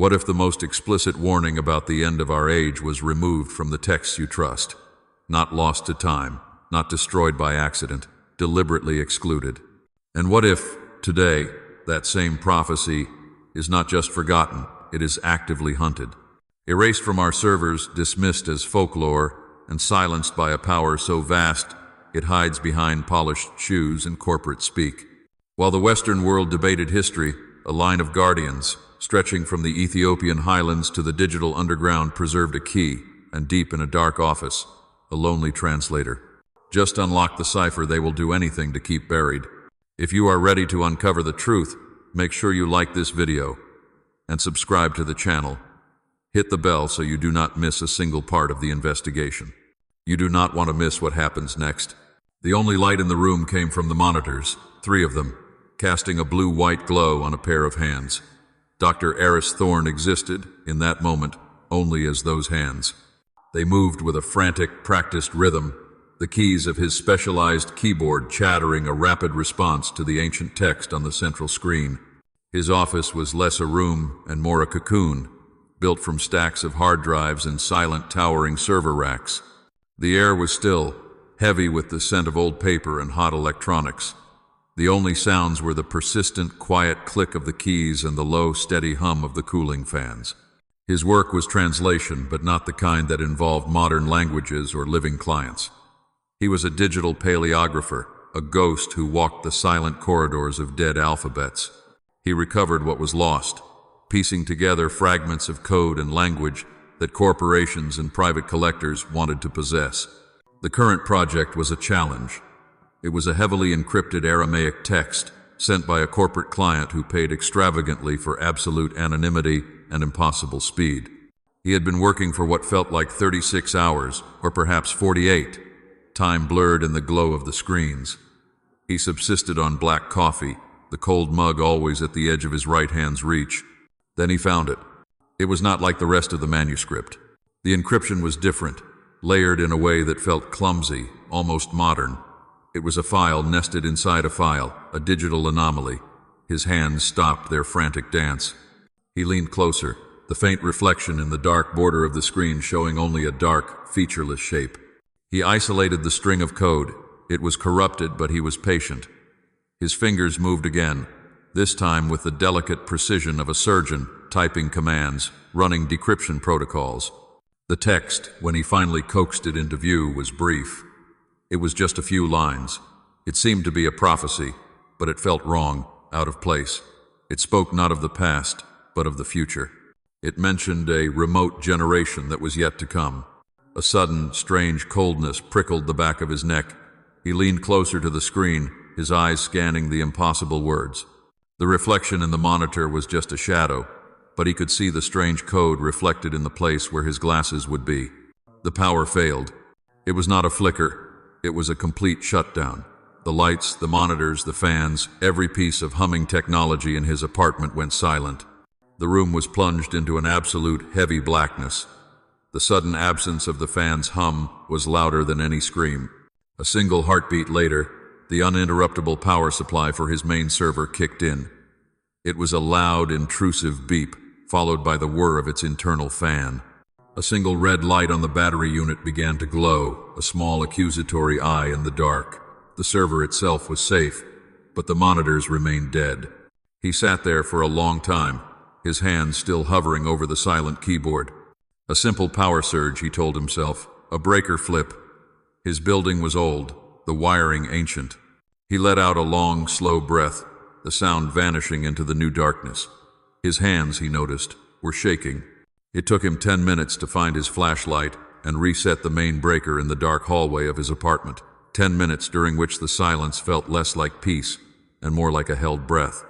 What if the most explicit warning about the end of our age was removed from the texts you trust? Not lost to time, not destroyed by accident, deliberately excluded. And what if, today, that same prophecy is not just forgotten, it is actively hunted? Erased from our servers, dismissed as folklore, and silenced by a power so vast it hides behind polished shoes and corporate speak. While the Western world debated history, a line of guardians, stretching from the Ethiopian highlands to the digital underground, preserved a key, and deep in a dark office, a lonely translator. Just unlock the cipher, they will do anything to keep buried. If you are ready to uncover the truth, make sure you like this video and subscribe to the channel. Hit the bell so you do not miss a single part of the investigation. You do not want to miss what happens next. The only light in the room came from the monitors, 3 of them, casting a blue-white glow on a pair of hands. Dr. Eris Thorne existed, in that moment, only as those hands. They moved with a frantic, practiced rhythm, the keys of his specialized keyboard chattering a rapid response to the ancient text on the central screen. His office was less a room and more a cocoon, built from stacks of hard drives and silent, towering server racks. The air was still, heavy with the scent of old paper and hot electronics. The only sounds were the persistent, quiet click of the keys and the low, steady hum of the cooling fans. His work was translation, but not the kind that involved modern languages or living clients. He was a digital paleographer, a ghost who walked the silent corridors of dead alphabets. He recovered what was lost, piecing together fragments of code and language that corporations and private collectors wanted to possess. The current project was a challenge. It was a heavily encrypted Aramaic text sent by a corporate client who paid extravagantly for absolute anonymity and impossible speed. He had been working for what felt like 36 hours, or perhaps 48, time blurred in the glow of the screens. He subsisted on black coffee, the cold mug always at the edge of his right hand's reach. Then he found it. It was not like the rest of the manuscript. The encryption was different, layered in a way that felt clumsy, almost modern. It was a file nested inside a file, a digital anomaly. His hands stopped their frantic dance. He leaned closer, the faint reflection in the dark border of the screen showing only a dark, featureless shape. He isolated the string of code. It was corrupted, but he was patient. His fingers moved again, this time with the delicate precision of a surgeon, typing commands, running decryption protocols. The text, when he finally coaxed it into view, was brief. It was just a few lines. It seemed to be a prophecy, but it felt wrong, out of place. It spoke not of the past, but of the future. It mentioned a remote generation that was yet to come. A sudden, strange coldness prickled the back of his neck. He leaned closer to the screen, his eyes scanning the impossible words. The reflection in the monitor was just a shadow, but he could see the strange code reflected in the place where his glasses would be. The power failed. It was not a flicker. It was a complete shutdown. The lights, the monitors, the fans, every piece of humming technology in his apartment went silent. The room was plunged into an absolute heavy blackness. The sudden absence of the fan's hum was louder than any scream. A single heartbeat later, the uninterruptible power supply for his main server kicked in. It was a loud, intrusive beep, followed by the whir of its internal fan. A single red light on the battery unit began to glow, a small accusatory eye in the dark. The server itself was safe, but the monitors remained dead. He sat there for a long time, his hands still hovering over the silent keyboard. A simple power surge, he told himself, a breaker flip. His building was old, the wiring ancient. He let out a long, slow breath, the sound vanishing into the new darkness. His hands, he noticed, were shaking. It took him 10 minutes to find his flashlight and reset the main breaker in the dark hallway of his apartment. 10 minutes during which the silence felt less like peace and more like a held breath.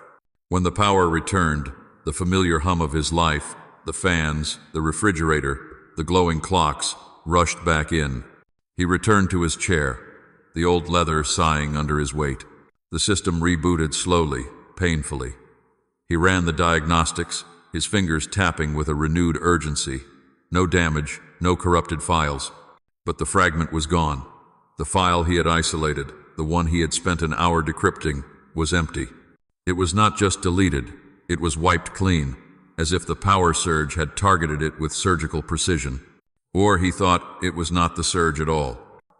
When the power returned, the familiar hum of his life, the fans, the refrigerator, the glowing clocks, rushed back in. He returned to his chair, the old leather sighing under his weight. The system rebooted slowly, painfully. He ran the diagnostics, his fingers tapping with a renewed urgency. No damage, no corrupted files. But the fragment was gone. The file he had isolated, the one he had spent an hour decrypting, was empty. It was not just deleted, it was wiped clean, as if the power surge had targeted it with surgical precision. Or he thought it was not the surge at all.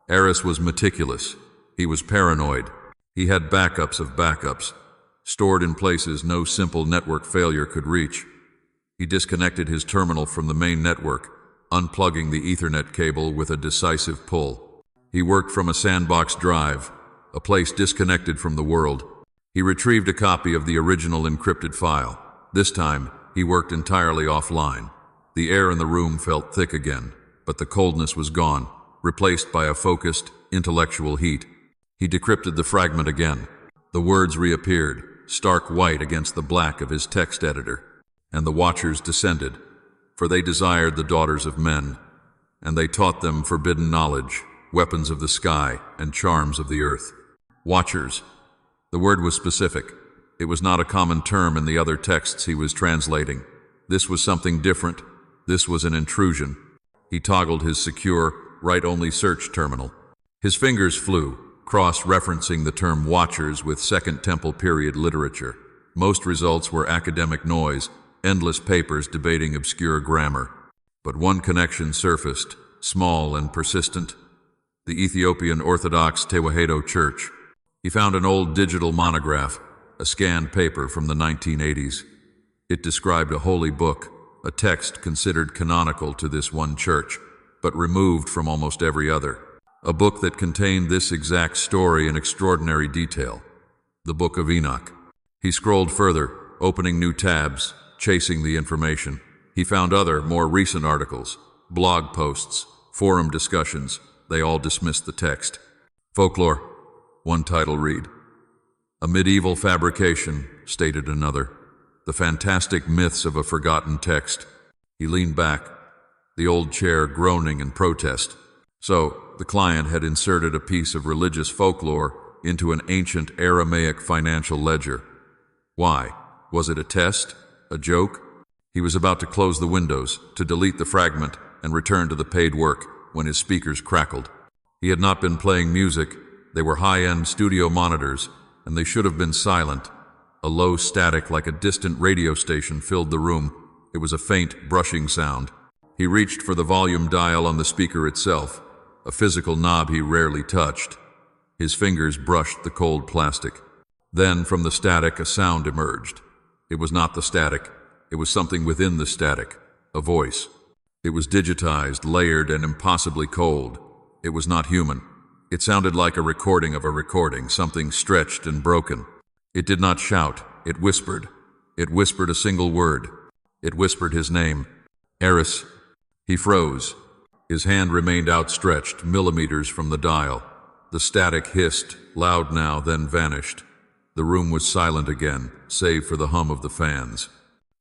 Eris was meticulous. He was paranoid. He had backups of backups, stored in places no simple network failure could reach. He disconnected his terminal from the main network, unplugging the Ethernet cable with a decisive pull. He worked from a sandbox drive, a place disconnected from the world. He retrieved a copy of the original encrypted file. This time, he worked entirely offline. The air in the room felt thick again, but the coldness was gone, replaced by a focused, intellectual heat. He decrypted the fragment again. The words reappeared, stark white against the black of his text editor. And the watchers descended, for they desired the daughters of men, and they taught them forbidden knowledge, weapons of the sky, and charms of the earth. Watchers. The word was specific. It was not a common term in the other texts he was translating. This was something different. This was an intrusion. He toggled his secure, write-only search terminal. His fingers flew, cross-referencing the term watchers with Second Temple period literature. Most results were academic noise, endless papers debating obscure grammar. But one connection surfaced, small and persistent: the Ethiopian Orthodox Tewahedo Church. He found an old digital monograph, a scanned paper from the 1980s. It described a holy book, a text considered canonical to this one church, but removed from almost every other. A book that contained this exact story in extraordinary detail. The Book of Enoch. He scrolled further, opening new tabs, chasing the information. He found other, more recent articles, blog posts, forum discussions. They all dismissed the text. Folklore, one title read. A medieval fabrication, stated another. The fantastic myths of a forgotten text. He leaned back, the old chair groaning in protest. So, the client had inserted a piece of religious folklore into an ancient Aramaic financial ledger. Why? Was it a test? A joke? He was about to close the windows, to delete the fragment, and return to the paid work, when his speakers crackled. He had not been playing music. They were high-end studio monitors, and they should have been silent. A low static like a distant radio station filled the room. It was a faint, brushing sound. He reached for the volume dial on the speaker itself, a physical knob he rarely touched. His fingers brushed the cold plastic. Then, from the static, a sound emerged. It was not the static. It was something within the static, a voice. It was digitized, layered, and impossibly cold. It was not human. It sounded like a recording of a recording, something stretched and broken. It did not shout. It whispered. It whispered a single word. It whispered his name. Eris. He froze. His hand remained outstretched, millimeters from the dial. The static hissed, loud now, then vanished. The room was silent again, save for the hum of the fans.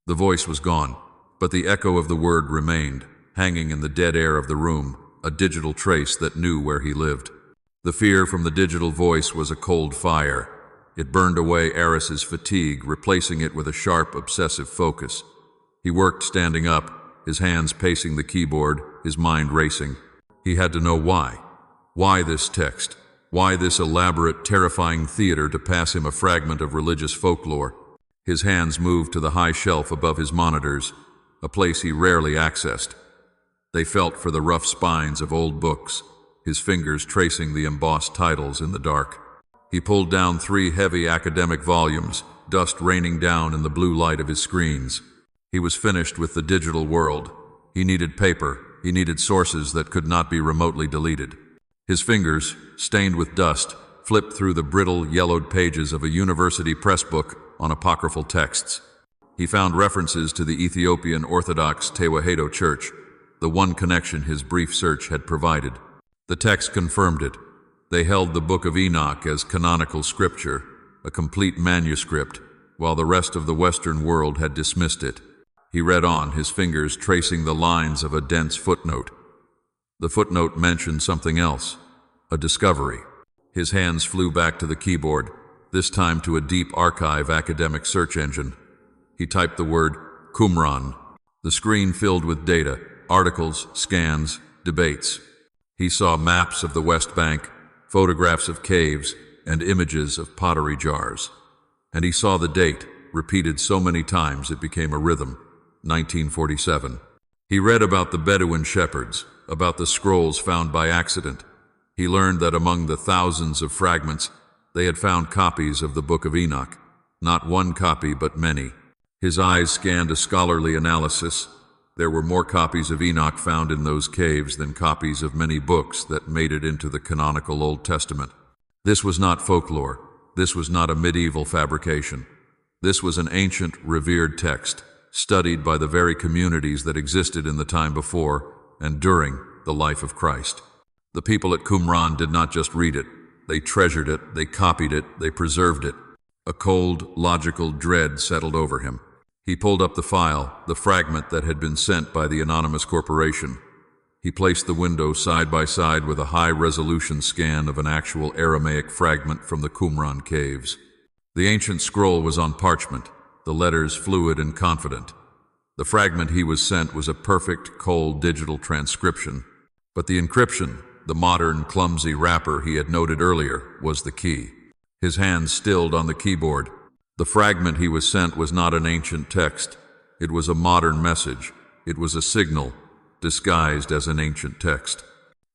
The voice was gone, but the echo of the word remained, hanging in the dead air of the room, a digital trace that knew where he lived. The fear from the digital voice was a cold fire. It burned away Eris's fatigue, replacing it with a sharp, obsessive focus. He worked standing up, his hands pacing the keyboard, his mind racing. He had to know why. Why this text? Why this elaborate, terrifying theater to pass him a fragment of religious folklore? His hands moved to the high shelf above his monitors, a place he rarely accessed. They felt for the rough spines of old books, his fingers tracing the embossed titles in the dark. He pulled down 3 heavy academic volumes, dust raining down in the blue light of his screens. He was finished with the digital world. He needed paper. He needed sources that could not be remotely deleted. His fingers, stained with dust, flipped through the brittle, yellowed pages of a university press book on apocryphal texts. He found references to the Ethiopian Orthodox Tewahedo Church, the one connection his brief search had provided. The text confirmed it. They held the Book of Enoch as canonical scripture, a complete manuscript, while the rest of the Western world had dismissed it. He read on, his fingers tracing the lines of a dense footnote. The footnote mentioned something else, a discovery. His hands flew back to the keyboard, this time to a deep archive academic search engine. He typed the word Qumran. The screen filled with data, articles, scans, debates. He saw maps of the West Bank, photographs of caves, and images of pottery jars. And he saw the date, repeated so many times it became a rhythm. 1947. He read about the Bedouin shepherds, about the scrolls found by accident. He learned that among the thousands of fragments, they had found copies of the Book of Enoch. Not one copy, but many. His eyes scanned a scholarly analysis. There were more copies of Enoch found in those caves than copies of many books that made it into the canonical Old Testament. This was not folklore. This was not a medieval fabrication. This was an ancient, revered text, studied by the very communities that existed in the time before and during the life of Christ. The people at Qumran did not just read it. They treasured it, they copied it, they preserved it. A cold, logical dread settled over him. He pulled up the file, the fragment that had been sent by the anonymous corporation. He placed the window side by side with a high-resolution scan of an actual Aramaic fragment from the Qumran caves. The ancient scroll was on parchment, the letters fluid and confident. The fragment he was sent was a perfect, cold digital transcription. But the encryption, the modern, clumsy wrapper he had noted earlier, was the key. His hand stilled on the keyboard. The fragment he was sent was not an ancient text. It was a modern message. It was a signal, disguised as an ancient text.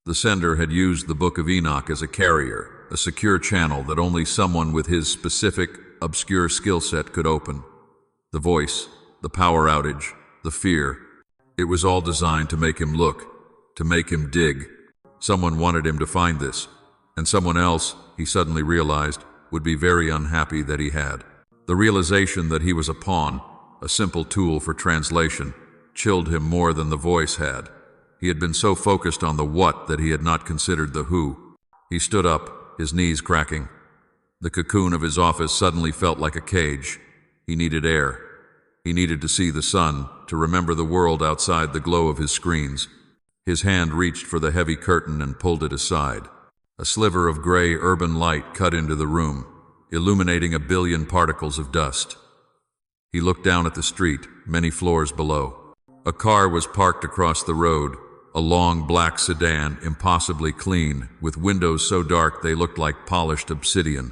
The sender had used the Book of Enoch as a carrier, a secure channel that only someone with his specific, obscure skill set could open. The voice, the power outage, the fear, it was all designed to make him look, to make him dig. Someone wanted him to find this, and someone else, he suddenly realized, would be very unhappy that he had. The realization that he was a pawn, a simple tool for translation, chilled him more than the voice had. He had been so focused on the what that he had not considered the who. He stood up, his knees cracking. The cocoon of his office suddenly felt like a cage. He needed air. He needed to see the sun, to remember the world outside the glow of his screens. His hand reached for the heavy curtain and pulled it aside. A sliver of gray urban light cut into the room, illuminating a billion particles of dust. He looked down at the street, many floors below. A car was parked across the road, a long black sedan, impossibly clean, with windows so dark they looked like polished obsidian.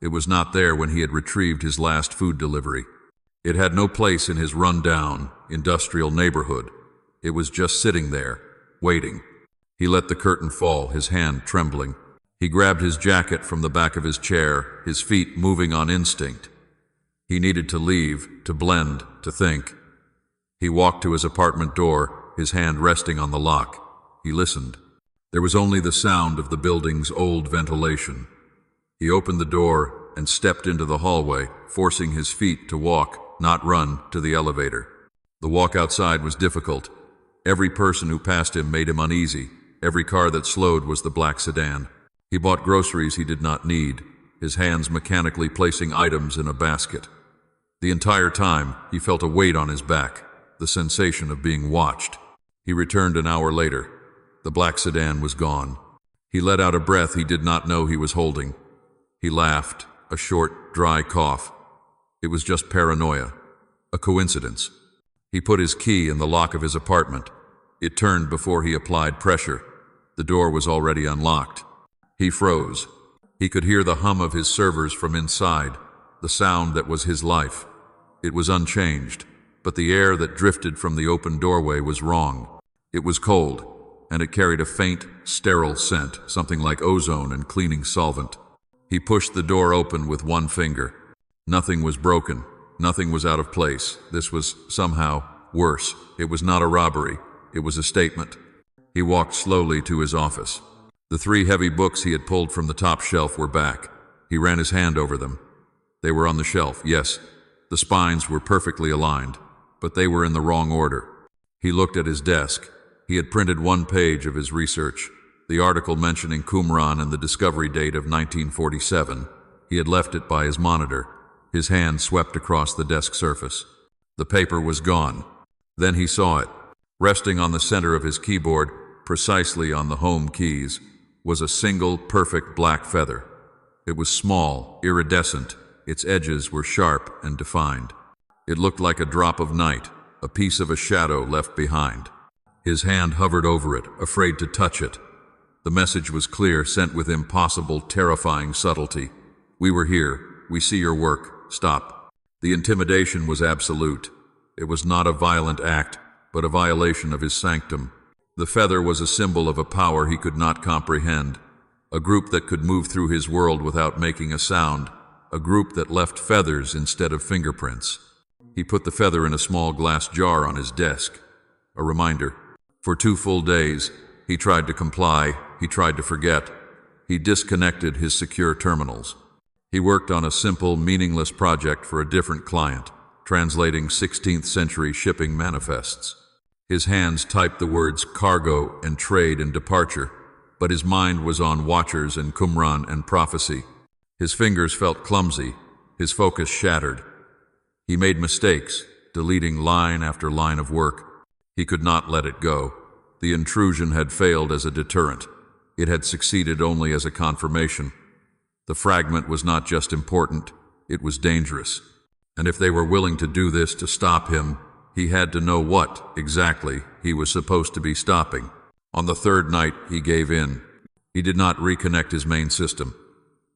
It was not there when he had retrieved his last food delivery. It had no place in his run-down, industrial neighborhood. It was just sitting there, waiting. He let the curtain fall, his hand trembling. He grabbed his jacket from the back of his chair, his feet moving on instinct. He needed to leave, to blend, to think. He walked to his apartment door, his hand resting on the lock. He listened. There was only the sound of the building's old ventilation. He opened the door and stepped into the hallway, forcing his feet to walk, not run, to the elevator. The walk outside was difficult. Every person who passed him made him uneasy. Every car that slowed was the black sedan. He bought groceries he did not need, his hands mechanically placing items in a basket. The entire time, he felt a weight on his back, the sensation of being watched. He returned an hour later. The black sedan was gone. He let out a breath he did not know he was holding. He laughed, a short, dry cough. It was just paranoia, a coincidence. He put his key in the lock of his apartment. It turned before he applied pressure. The door was already unlocked. He froze. He could hear the hum of his servers from inside, the sound that was his life. It was unchanged, but the air that drifted from the open doorway was wrong. It was cold, and it carried a faint, sterile scent, something like ozone and cleaning solvent. He pushed the door open with one finger. Nothing was broken. Nothing was out of place. This was somehow worse. It was not a robbery. It was a statement. He walked slowly to his office. The 3 heavy books he had pulled from the top shelf were back. He ran his hand over them. They were on the shelf, yes. The spines were perfectly aligned, but they were in the wrong order. He looked at his desk. He had printed 1 page of his research, the article mentioning Qumran and the discovery date of 1947. He had left it by his monitor. His hand swept across the desk surface. The paper was gone. Then he saw it. Resting on the center of his keyboard, precisely on the home keys, was a single, perfect black feather. It was small, iridescent. Its edges were sharp and defined. It looked like a drop of night, a piece of a shadow left behind. His hand hovered over it, afraid to touch it. The message was clear, sent with impossible, terrifying subtlety. "We were here. We see your work. Stop." The intimidation was absolute. It was not a violent act, but a violation of his sanctum. The feather was a symbol of a power he could not comprehend, a group that could move through his world without making a sound, a group that left feathers instead of fingerprints. He put the feather in a small glass jar on his desk, a reminder. For 2 full days, he tried to comply, he tried to forget. He disconnected his secure terminals. He worked on a simple, meaningless project for a different client, translating 16th century shipping manifests. His hands typed the words cargo and trade and departure, but his mind was on watchers and Qumran and prophecy. His fingers felt clumsy, his focus shattered. He made mistakes, deleting line after line of work. He could not let it go. The intrusion had failed as a deterrent. It had succeeded only as a confirmation. The fragment was not just important, it was dangerous. And if they were willing to do this to stop him, he had to know what, exactly, he was supposed to be stopping. On the 3rd night, he gave in. He did not reconnect his main system.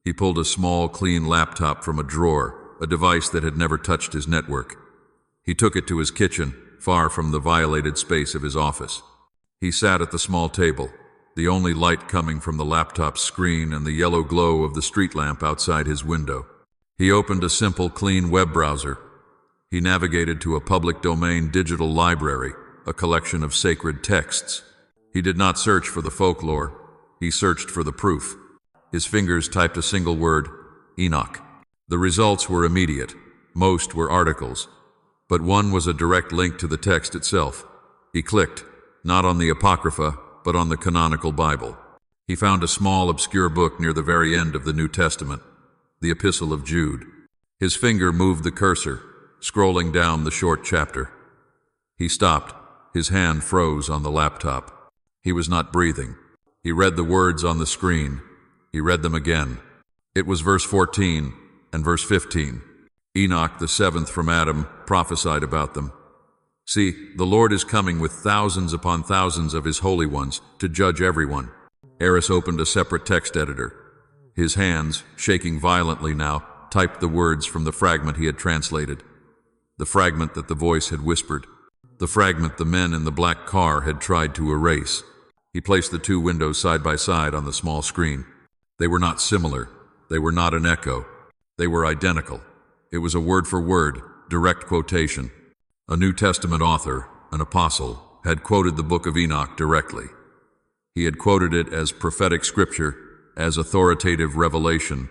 He pulled a small, clean laptop from a drawer, a device that had never touched his network. He took it to his kitchen, far from the violated space of his office. He sat at the small table, the only light coming from the laptop's screen and the yellow glow of the street lamp outside his window. He opened a simple, clean web browser. He navigated to a public domain digital library, a collection of sacred texts. He did not search for the folklore. He searched for the proof. His fingers typed a single word, Enoch. The results were immediate. Most were articles, but one was a direct link to the text itself. He clicked, not on the Apocrypha, but on the canonical Bible. He found a small, obscure book near the very end of the New Testament, the Epistle of Jude. His finger moved the cursor, scrolling down the short chapter. He stopped. His hand froze on the laptop. He was not breathing. He read the words on the screen. He read them again. It was verse 14 and verse 15. Enoch, the 7th from Adam, prophesied about them. See, the Lord is coming with thousands upon thousands of his holy ones to judge everyone. Eris opened a separate text editor. His hands, shaking violently now, typed the words from the fragment he had translated. The fragment that the voice had whispered. The fragment the men in the black car had tried to erase. He placed the 2 windows side by side on the small screen. They were not similar. They were not an echo. They were identical. It was a word-for-word, direct quotation. A New Testament author, an apostle, had quoted the book of Enoch directly. He had quoted it as prophetic scripture, as authoritative revelation.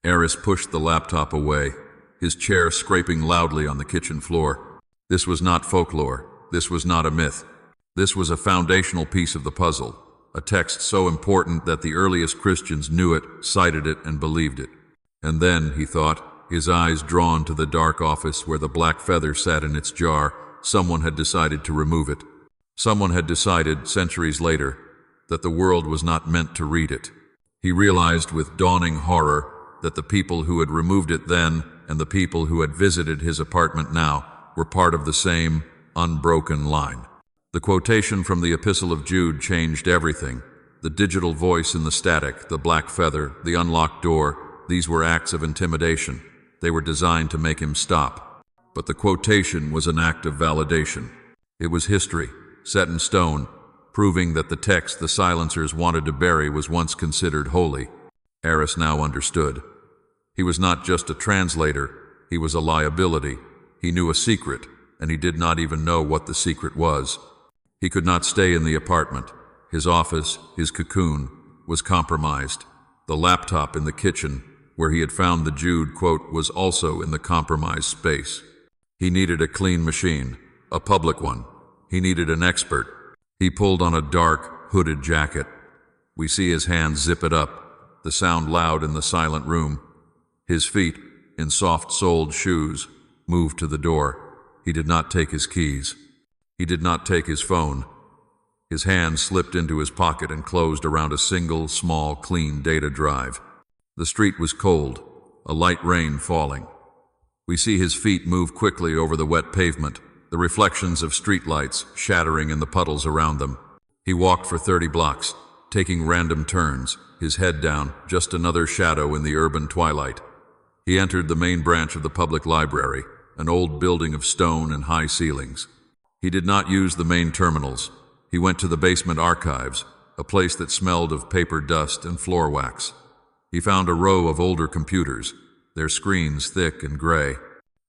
Eris pushed the laptop away, his chair scraping loudly on the kitchen floor. This was not folklore. This was not a myth. This was a foundational piece of the puzzle, a text so important that the earliest Christians knew it, cited it, and believed it. And then, he thought, his eyes drawn to the dark office where the black feather sat in its jar, someone had decided to remove it. Someone had decided, centuries later, that the world was not meant to read it. He realized with dawning horror that the people who had removed it then and the people who had visited his apartment now were part of the same, unbroken line. The quotation from the Epistle of Jude changed everything. The digital voice in the static, the black feather, the unlocked door, these were acts of intimidation. They were designed to make him stop. But the quotation was an act of validation. It was history, set in stone, proving that the text the silencers wanted to bury was once considered holy. Eris now understood. He was not just a translator, he was a liability. He knew a secret, and he did not even know what the secret was. He could not stay in the apartment. His office, his cocoon, was compromised. The laptop in the kitchen, where he had found the Jude quote, was also in the compromised space. He needed a clean machine, a public one. He needed an expert. He pulled on a dark, hooded jacket. We see his hands zip it up, the sound loud in the silent room. His feet, in soft-soled shoes, moved to the door. He did not take his keys. He did not take his phone. His hand slipped into his pocket and closed around a single, small, clean data drive. The street was cold, a light rain falling. We see his feet move quickly over the wet pavement, the reflections of streetlights shattering in the puddles around them. He walked for 30 blocks, taking random turns, his head down, just another shadow in the urban twilight. He entered the main branch of the public library, an old building of stone and high ceilings. He did not use the main terminals. He went to the basement archives, a place that smelled of paper dust and floor wax. He found a row of older computers, their screens thick and gray.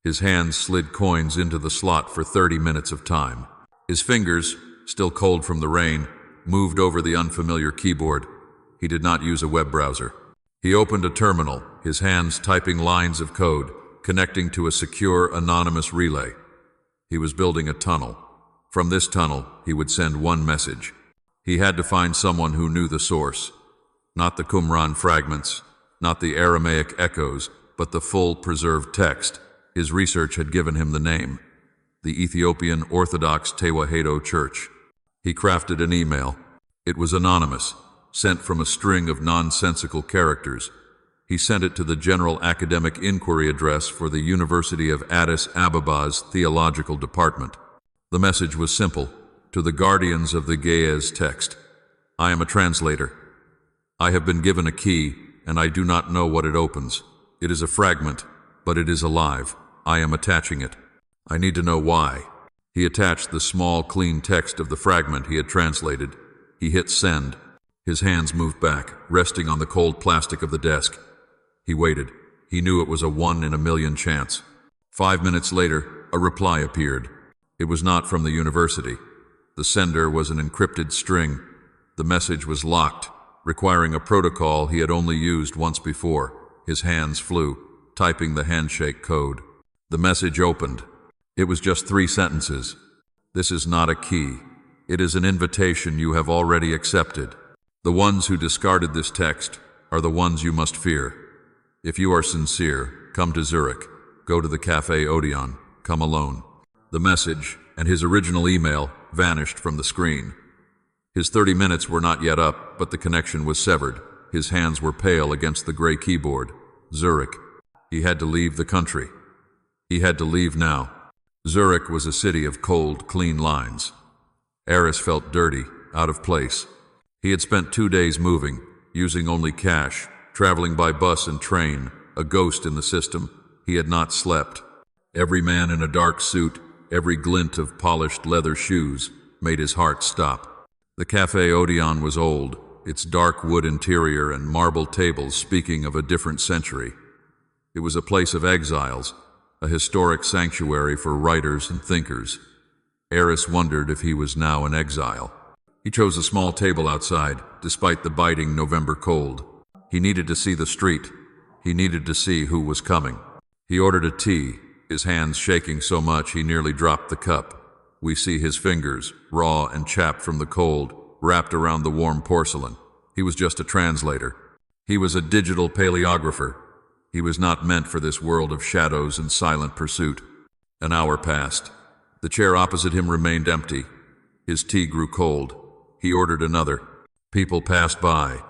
His hands slid coins into the slot for 30 minutes of time. His fingers, still cold from the rain, moved over the unfamiliar keyboard. He did not use a web browser. He opened a terminal, his hands typing lines of code, connecting to a secure, anonymous relay. He was building a tunnel. From this tunnel, he would send one message. He had to find someone who knew the source. Not the Qumran fragments, not the Aramaic echoes, but the full, preserved text. His research had given him the name, the Ethiopian Orthodox Tewahedo Church. He crafted an email. It was anonymous, sent from a string of nonsensical characters. He sent it to the General Academic Inquiry address for the University of Addis Ababa's Theological Department. The message was simple: to the guardians of the Ge'ez text. I am a translator. I have been given a key, and I do not know what it opens. It is a fragment, but it is alive. I am attaching it. I need to know why. He attached the small, clean text of the fragment he had translated. He hit send. His hands moved back, resting on the cold plastic of the desk. He waited. He knew it was a 1 in a million chance. 5 minutes later, a reply appeared. It was not from the university. The sender was an encrypted string. The message was locked, requiring a protocol he had only used once before. His hands flew, typing the handshake code. The message opened. It was just 3 sentences. This is not a key. It is an invitation you have already accepted. The ones who discarded this text are the ones you must fear. If you are sincere, come to Zurich. Go to the Café Odeon. Come alone. The message and his original email vanished from the screen. His 30 minutes were not yet up, but the connection was severed. His hands were pale against the gray keyboard. Zurich. He had to leave the country. He had to leave now. Zurich was a city of cold, clean lines. Eris felt dirty, out of place. He had spent 2 days moving, using only cash, traveling by bus and train, a ghost in the system. He had not slept. Every man in a dark suit, every glint of polished leather shoes, made his heart stop. The Café Odeon was old, its dark wood interior and marble tables speaking of a different century. It was a place of exiles, a historic sanctuary for writers and thinkers. Eris wondered if he was now an exile. He chose a small table outside, despite the biting November cold. He needed to see the street. He needed to see who was coming. He ordered a tea, his hands shaking so much he nearly dropped the cup. We see his fingers, raw and chapped from the cold, wrapped around the warm porcelain. He was just a translator. He was a digital paleographer. He was not meant for this world of shadows and silent pursuit. An hour passed. The chair opposite him remained empty. His tea grew cold. He ordered another. People passed by.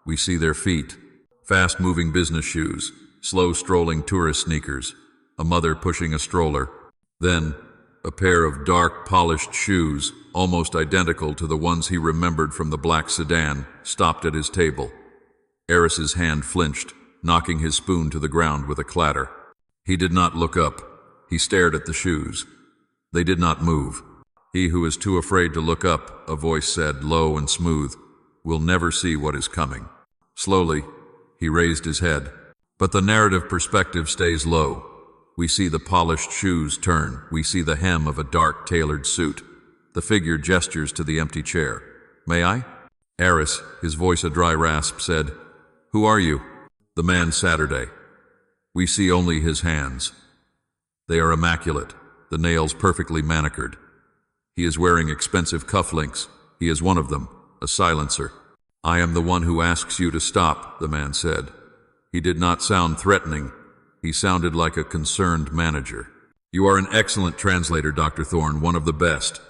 We see their feet. Fast-moving business shoes, slow-strolling tourist sneakers, a mother pushing a stroller. Then, a pair of dark, polished shoes, almost identical to the ones he remembered from the black sedan, stopped at his table. Eris's hand flinched, knocking his spoon to the ground with a clatter. He did not look up. He stared at the shoes. They did not move. He who is too afraid to look up, a voice said, low and smooth, will never see what is coming. Slowly, he raised his head. But the narrative perspective stays low. We see the polished shoes turn. We see the hem of a dark, tailored suit. The figure gestures to the empty chair. May I? Eris, his voice a dry rasp, said, Who are you? The man Saturday. We see only his hands. They are immaculate, the nails perfectly manicured. He is wearing expensive cufflinks. He is one of them, a silencer. I am the one who asks you to stop, the man said. He did not sound threatening. He sounded like a concerned manager. You are an excellent translator, Dr. Thorne, one of the best.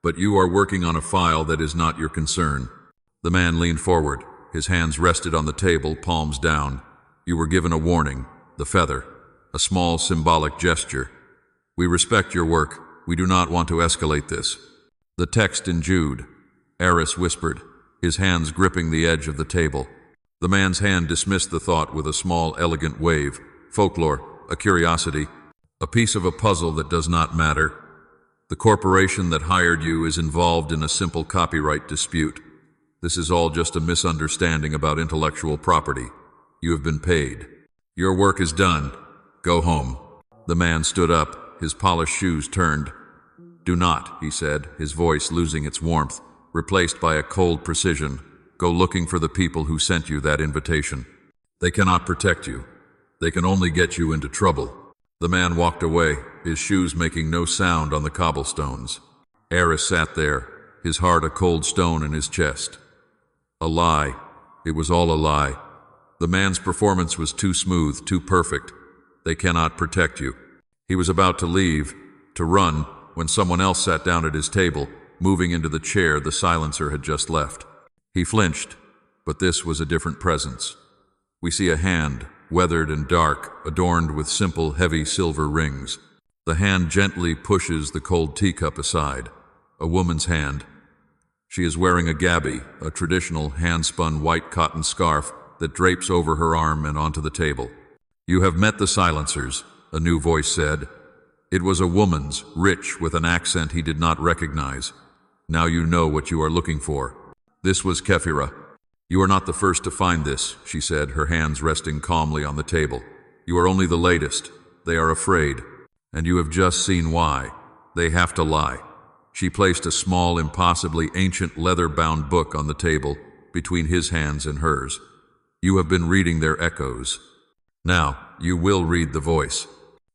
But you are working on a file that is not your concern. The man leaned forward. His hands rested on the table, palms down. You were given a warning, the feather, a small symbolic gesture. We respect your work. We do not want to escalate this. The text in Jude, Eris whispered, his hands gripping the edge of the table. The man's hand dismissed the thought with a small, elegant wave. Folklore, a curiosity. A piece of a puzzle that does not matter. The corporation that hired you is involved in a simple copyright dispute. This is all just a misunderstanding about intellectual property. You have been paid. Your work is done. Go home." The man stood up, his polished shoes turned. "Do not," he said, his voice losing its warmth, replaced by a cold precision. "Go looking for the people who sent you that invitation. They cannot protect you. They can only get you into trouble." The man walked away, his shoes making no sound on the cobblestones. Eris sat there, his heart a cold stone in his chest. A lie. It was all a lie. The man's performance was too smooth, too perfect. They cannot protect you. He was about to leave, to run, when someone else sat down at his table, moving into the chair the silencer had just left. He flinched, but this was a different presence. We see a hand, weathered and dark, adorned with simple, heavy silver rings. The hand gently pushes the cold teacup aside. A woman's hand. She is wearing a gabi, a traditional hand-spun white cotton scarf that drapes over her arm and onto the table. "You have met the silencers," a new voice said. It was a woman's, rich, with an accent he did not recognize. "Now you know what you are looking for." This was Kephira. "You are not the first to find this," she said, her hands resting calmly on the table. "You are only the latest. They are afraid. And you have just seen why. They have to lie." She placed a small, impossibly ancient leather-bound book on the table, between his hands and hers. "You have been reading their echoes. Now, you will read the voice."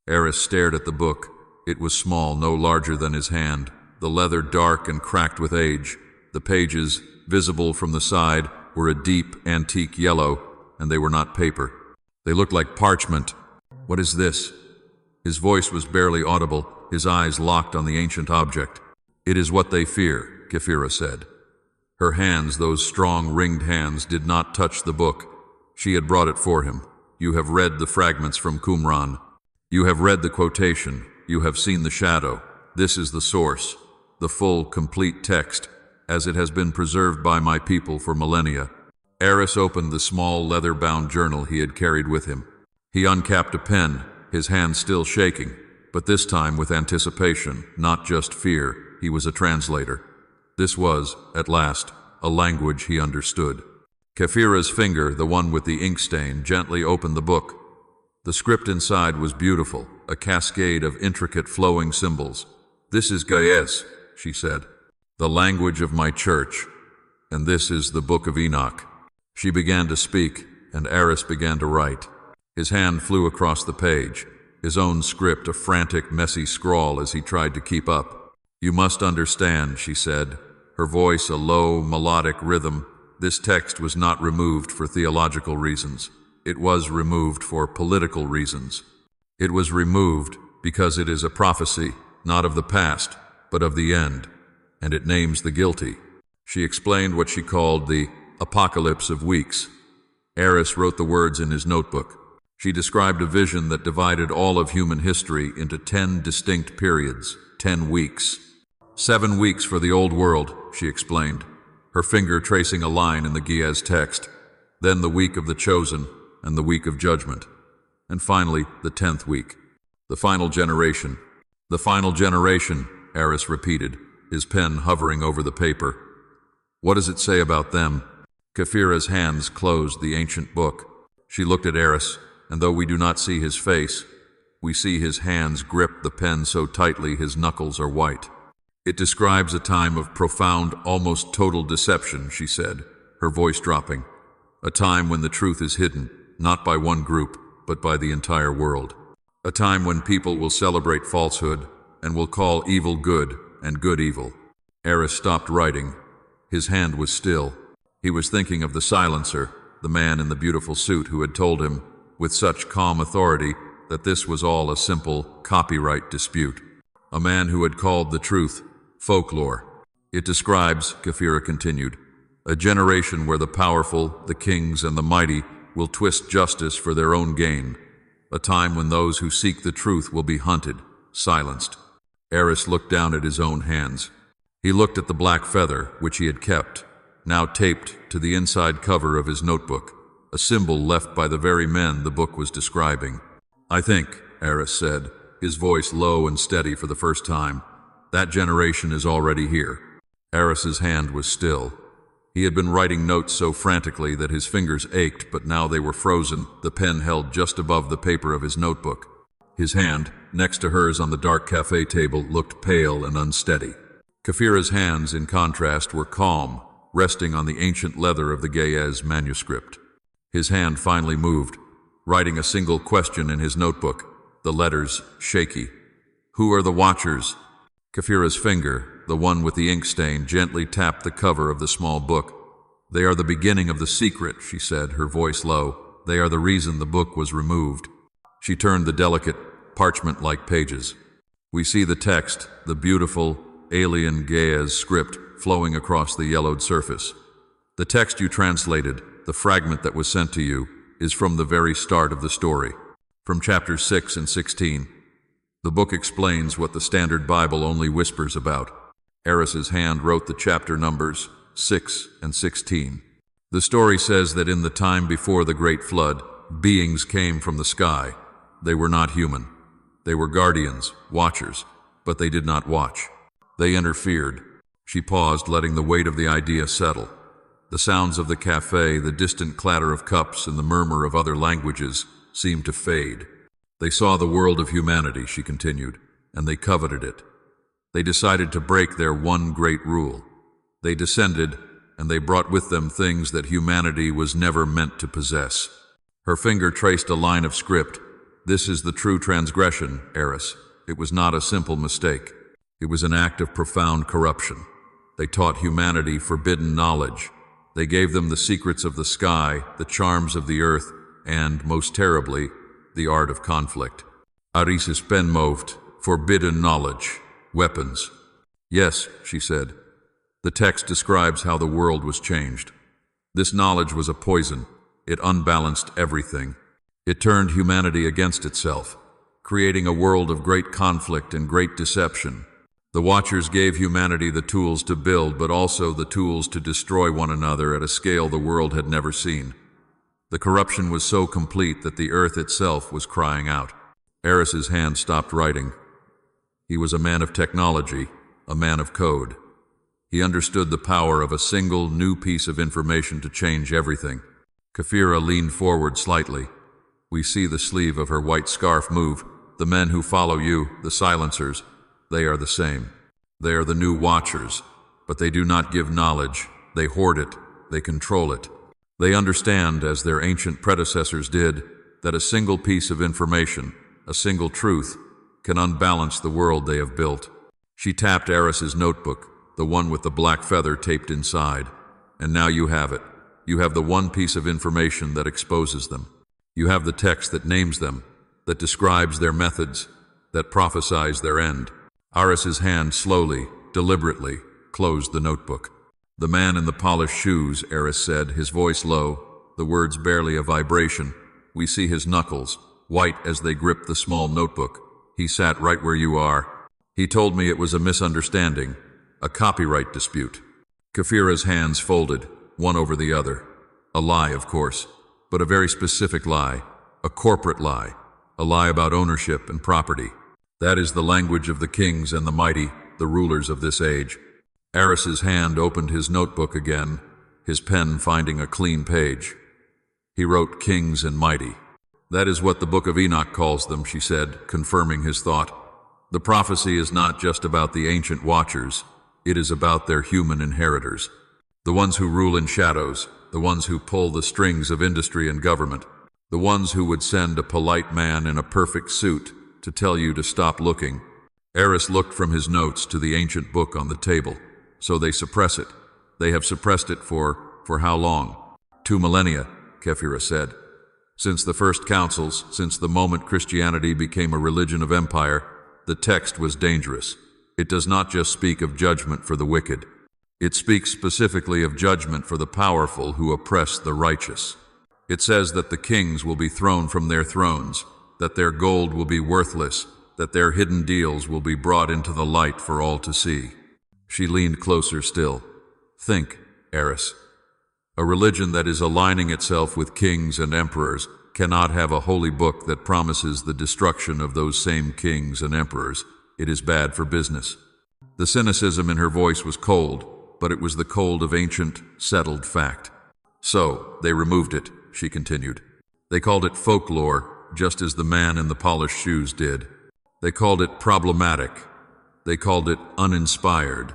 Eris stared at the book. It was small, no larger than his hand, the leather dark and cracked with age. The pages, visible from the side, were a deep, antique yellow, and they were not paper. They looked like parchment. "What is this?" His voice was barely audible, his eyes locked on the ancient object. "It is what they fear," Kephira said. Her hands, those strong, ringed hands, did not touch the book. She had brought it for him. "You have read the fragments from Qumran. You have read the quotation. You have seen the shadow. This is the source, the full, complete text, as it has been preserved by my people for millennia." Eris opened the small leather-bound journal he had carried with him. He uncapped a pen, his hand still shaking, but this time with anticipation, not just fear. He was a translator. This was, at last, a language he understood. Kephira's finger, the one with the ink stain, gently opened the book. The script inside was beautiful, a cascade of intricate flowing symbols. "This is Ge'ez," she said, "the language of my church, and this is the Book of Enoch." She began to speak, and Eris began to write. His hand flew across the page, his own script a frantic, messy scrawl as he tried to keep up. "You must understand," she said, her voice a low, melodic rhythm. "This text was not removed for theological reasons. It was removed for political reasons. It was removed because it is a prophecy, not of the past, but of the end, and it names the guilty." She explained what she called the apocalypse of weeks. Eris wrote the words in his notebook. She described a vision that divided all of human history into 10 distinct periods, 10 weeks. 7 weeks for the old world, she explained, her finger tracing a line in the Ge'ez text. Then the week of the chosen, and the week of judgment. And finally, the 10th week. The final generation. "The final generation," Eris repeated, his pen hovering over the paper. "What does it say about them?" Kephira's hands closed the ancient book. She looked at Eris, and though we do not see his face, we see his hands grip the pen so tightly his knuckles are white. "It describes a time of profound, almost total deception," she said, her voice dropping. "A time when the truth is hidden, not by one group, but by the entire world. A time when people will celebrate falsehood and will call evil good and good evil." Eris stopped writing. His hand was still. He was thinking of the silencer, the man in the beautiful suit who had told him, with such calm authority, that this was all a simple copyright dispute. A man who had called the truth folklore. "It describes," Kephira continued, "a generation where the powerful, the kings, and the mighty will twist justice for their own gain. A time when those who seek the truth will be hunted, silenced." Eris looked down at his own hands. He looked at the black feather, which he had kept, now taped to the inside cover of his notebook, a symbol left by the very men the book was describing. "I think," Eris said, his voice low and steady for the first time. "That generation is already here." Eris's hand was still. He had been writing notes so frantically that his fingers ached, but now they were frozen, the pen held just above the paper of his notebook. His hand, next to hers on the dark cafe table, looked pale and unsteady. Kafira's hands, in contrast, were calm, resting on the ancient leather of the Ge'ez manuscript. His hand finally moved, writing a single question in his notebook, the letters shaky. "Who are the Watchers?" Kafira's finger, the one with the ink stain, gently tapped the cover of the small book. "They are the beginning of the secret," she said, her voice low. "They are the reason the book was removed." She turned the delicate, parchment-like pages. We see the text, the beautiful, alien Ge'ez script, flowing across the yellowed surface. The text you translated, the fragment that was sent to you, is from the very start of the story, from chapters 6 and 16. The book explains what the Standard Bible only whispers about. Eris's hand wrote the chapter numbers 6 and 16. The story says that in the time before the Great Flood, beings came from the sky. They were not human. They were guardians, watchers, but they did not watch. They interfered. She paused, letting the weight of the idea settle. The sounds of the cafe, the distant clatter of cups, and the murmur of other languages seemed to fade. They saw the world of humanity, she continued, and they coveted it. They decided to break their one great rule. They descended, and they brought with them things that humanity was never meant to possess. Her finger traced a line of script. "This is the true transgression, Eris. It was not a simple mistake. It was an act of profound corruption. They taught humanity forbidden knowledge. They gave them the secrets of the sky, the charms of the earth, and, most terribly, the art of conflict. Arisis benmoved, forbidden knowledge, weapons." "Yes," she said. "The text describes how the world was changed. This knowledge was a poison. It unbalanced everything. It turned humanity against itself, creating a world of great conflict and great deception. The Watchers gave humanity the tools to build, but also the tools to destroy one another at a scale the world had never seen. The corruption was so complete that the earth itself was crying out." Eris's hand stopped writing. He was a man of technology, a man of code. He understood the power of a single new piece of information to change everything. Kafira leaned forward slightly. We see the sleeve of her white scarf move. "The men who follow you, the silencers, they are the same. They are the new Watchers, but they do not give knowledge. They hoard it. They control it. They understand, as their ancient predecessors did, that a single piece of information, a single truth, can unbalance the world they have built." She tapped Eris's notebook, the one with the black feather taped inside. "And now you have it. You have the one piece of information that exposes them. You have the text that names them, that describes their methods, that prophesies their end." Eris's hand slowly, deliberately, closed the notebook. "The man in the polished shoes," Eris said, his voice low, the words barely a vibration. "We see his knuckles, white as they grip the small notebook. He sat right where you are. He told me it was a misunderstanding, a copyright dispute." Kafira's hands folded, one over the other. A lie, of course, but a very specific lie, a corporate lie, a lie about ownership and property. That is the language of the kings and the mighty, the rulers of this age. Eris's hand opened his notebook again, his pen finding a clean page. He wrote "kings and mighty." "That is what the Book of Enoch calls them," she said, confirming his thought. "The prophecy is not just about the ancient Watchers. It is about their human inheritors. The ones who rule in shadows, the ones who pull the strings of industry and government, the ones who would send a polite man in a perfect suit to tell you to stop looking." Eris looked from his notes to the ancient book on the table. "So they suppress it. They have suppressed it for how long?" 2 millennia, Kefira said. "Since the first councils, since the moment Christianity became a religion of empire, the text was dangerous. It does not just speak of judgment for the wicked. It speaks specifically of judgment for the powerful who oppress the righteous. It says that the kings will be thrown from their thrones, that their gold will be worthless, that their hidden deals will be brought into the light for all to see." She leaned closer still. "Think, Eris. A religion that is aligning itself with kings and emperors, cannot have a holy book that promises the destruction of those same kings and emperors. It is bad for business. The cynicism in her voice was cold, but it was the cold of ancient, settled fact. So, they removed it, she continued. They called it folklore, just as the man in the polished shoes did. They called it problematic. They called it uninspired.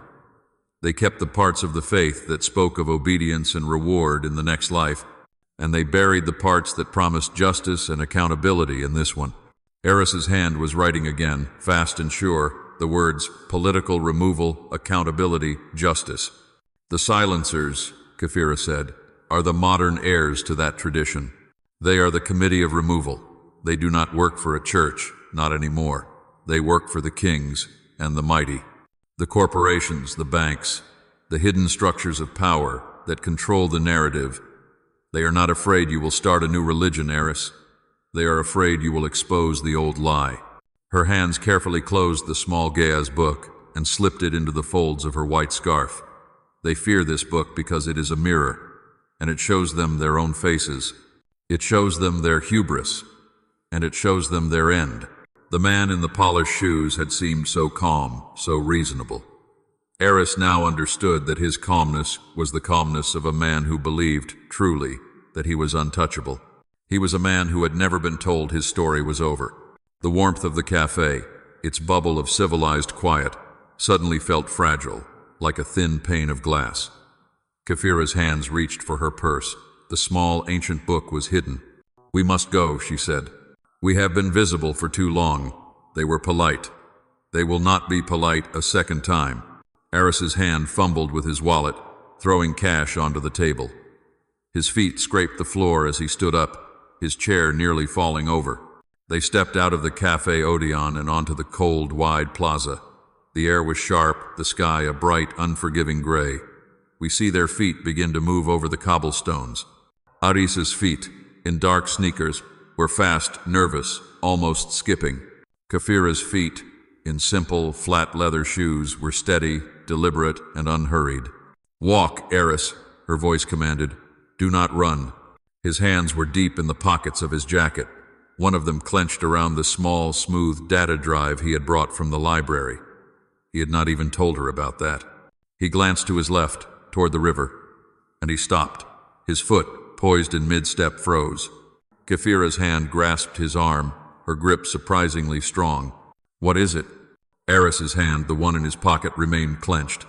They kept the parts of the faith that spoke of obedience and reward in the next life, and they buried the parts that promised justice and accountability in this one. Eris's hand was writing again, fast and sure, the words political removal, accountability, justice. The silencers, Kefira said, are the modern heirs to that tradition. They are the committee of removal. They do not work for a church, not anymore. They work for the kings and the mighty, the corporations, the banks, the hidden structures of power that control the narrative. They are not afraid you will start a new religion, Eris. They are afraid you will expose the old lie. Her hands carefully closed the small Geaz book and slipped it into the folds of her white scarf. They fear this book because it is a mirror, and it shows them their own faces. It shows them their hubris, and it shows them their end. The man in the polished shoes had seemed so calm, so reasonable. Eris now understood that his calmness was the calmness of a man who believed, truly, that he was untouchable. He was a man who had never been told his story was over. The warmth of the cafe, its bubble of civilized quiet, suddenly felt fragile, like a thin pane of glass. Kefira's hands reached for her purse. The small, ancient book was hidden. "We must go," she said. "We have been visible for too long." They were polite. They will not be polite a second time. Eris's hand fumbled with his wallet, throwing cash onto the table. His feet scraped the floor as he stood up, his chair nearly falling over. They stepped out of the Café Odeon and onto the cold, wide plaza. The air was sharp, the sky a bright, unforgiving gray. We see their feet begin to move over the cobblestones. Aris's feet, in dark sneakers, were fast, nervous, almost skipping. Kefira's feet, in simple, flat leather shoes, were steady, deliberate, and unhurried. "Walk, Eris," her voice commanded. "Do not run." His hands were deep in the pockets of his jacket, one of them clenched around the small, smooth data drive he had brought from the library. He had not even told her about that. He glanced to his left, toward the river, and he stopped. His foot, poised in mid-step, froze. Kefira's hand grasped his arm, her grip surprisingly strong. "What is it?" Eris's hand, the one in his pocket, remained clenched.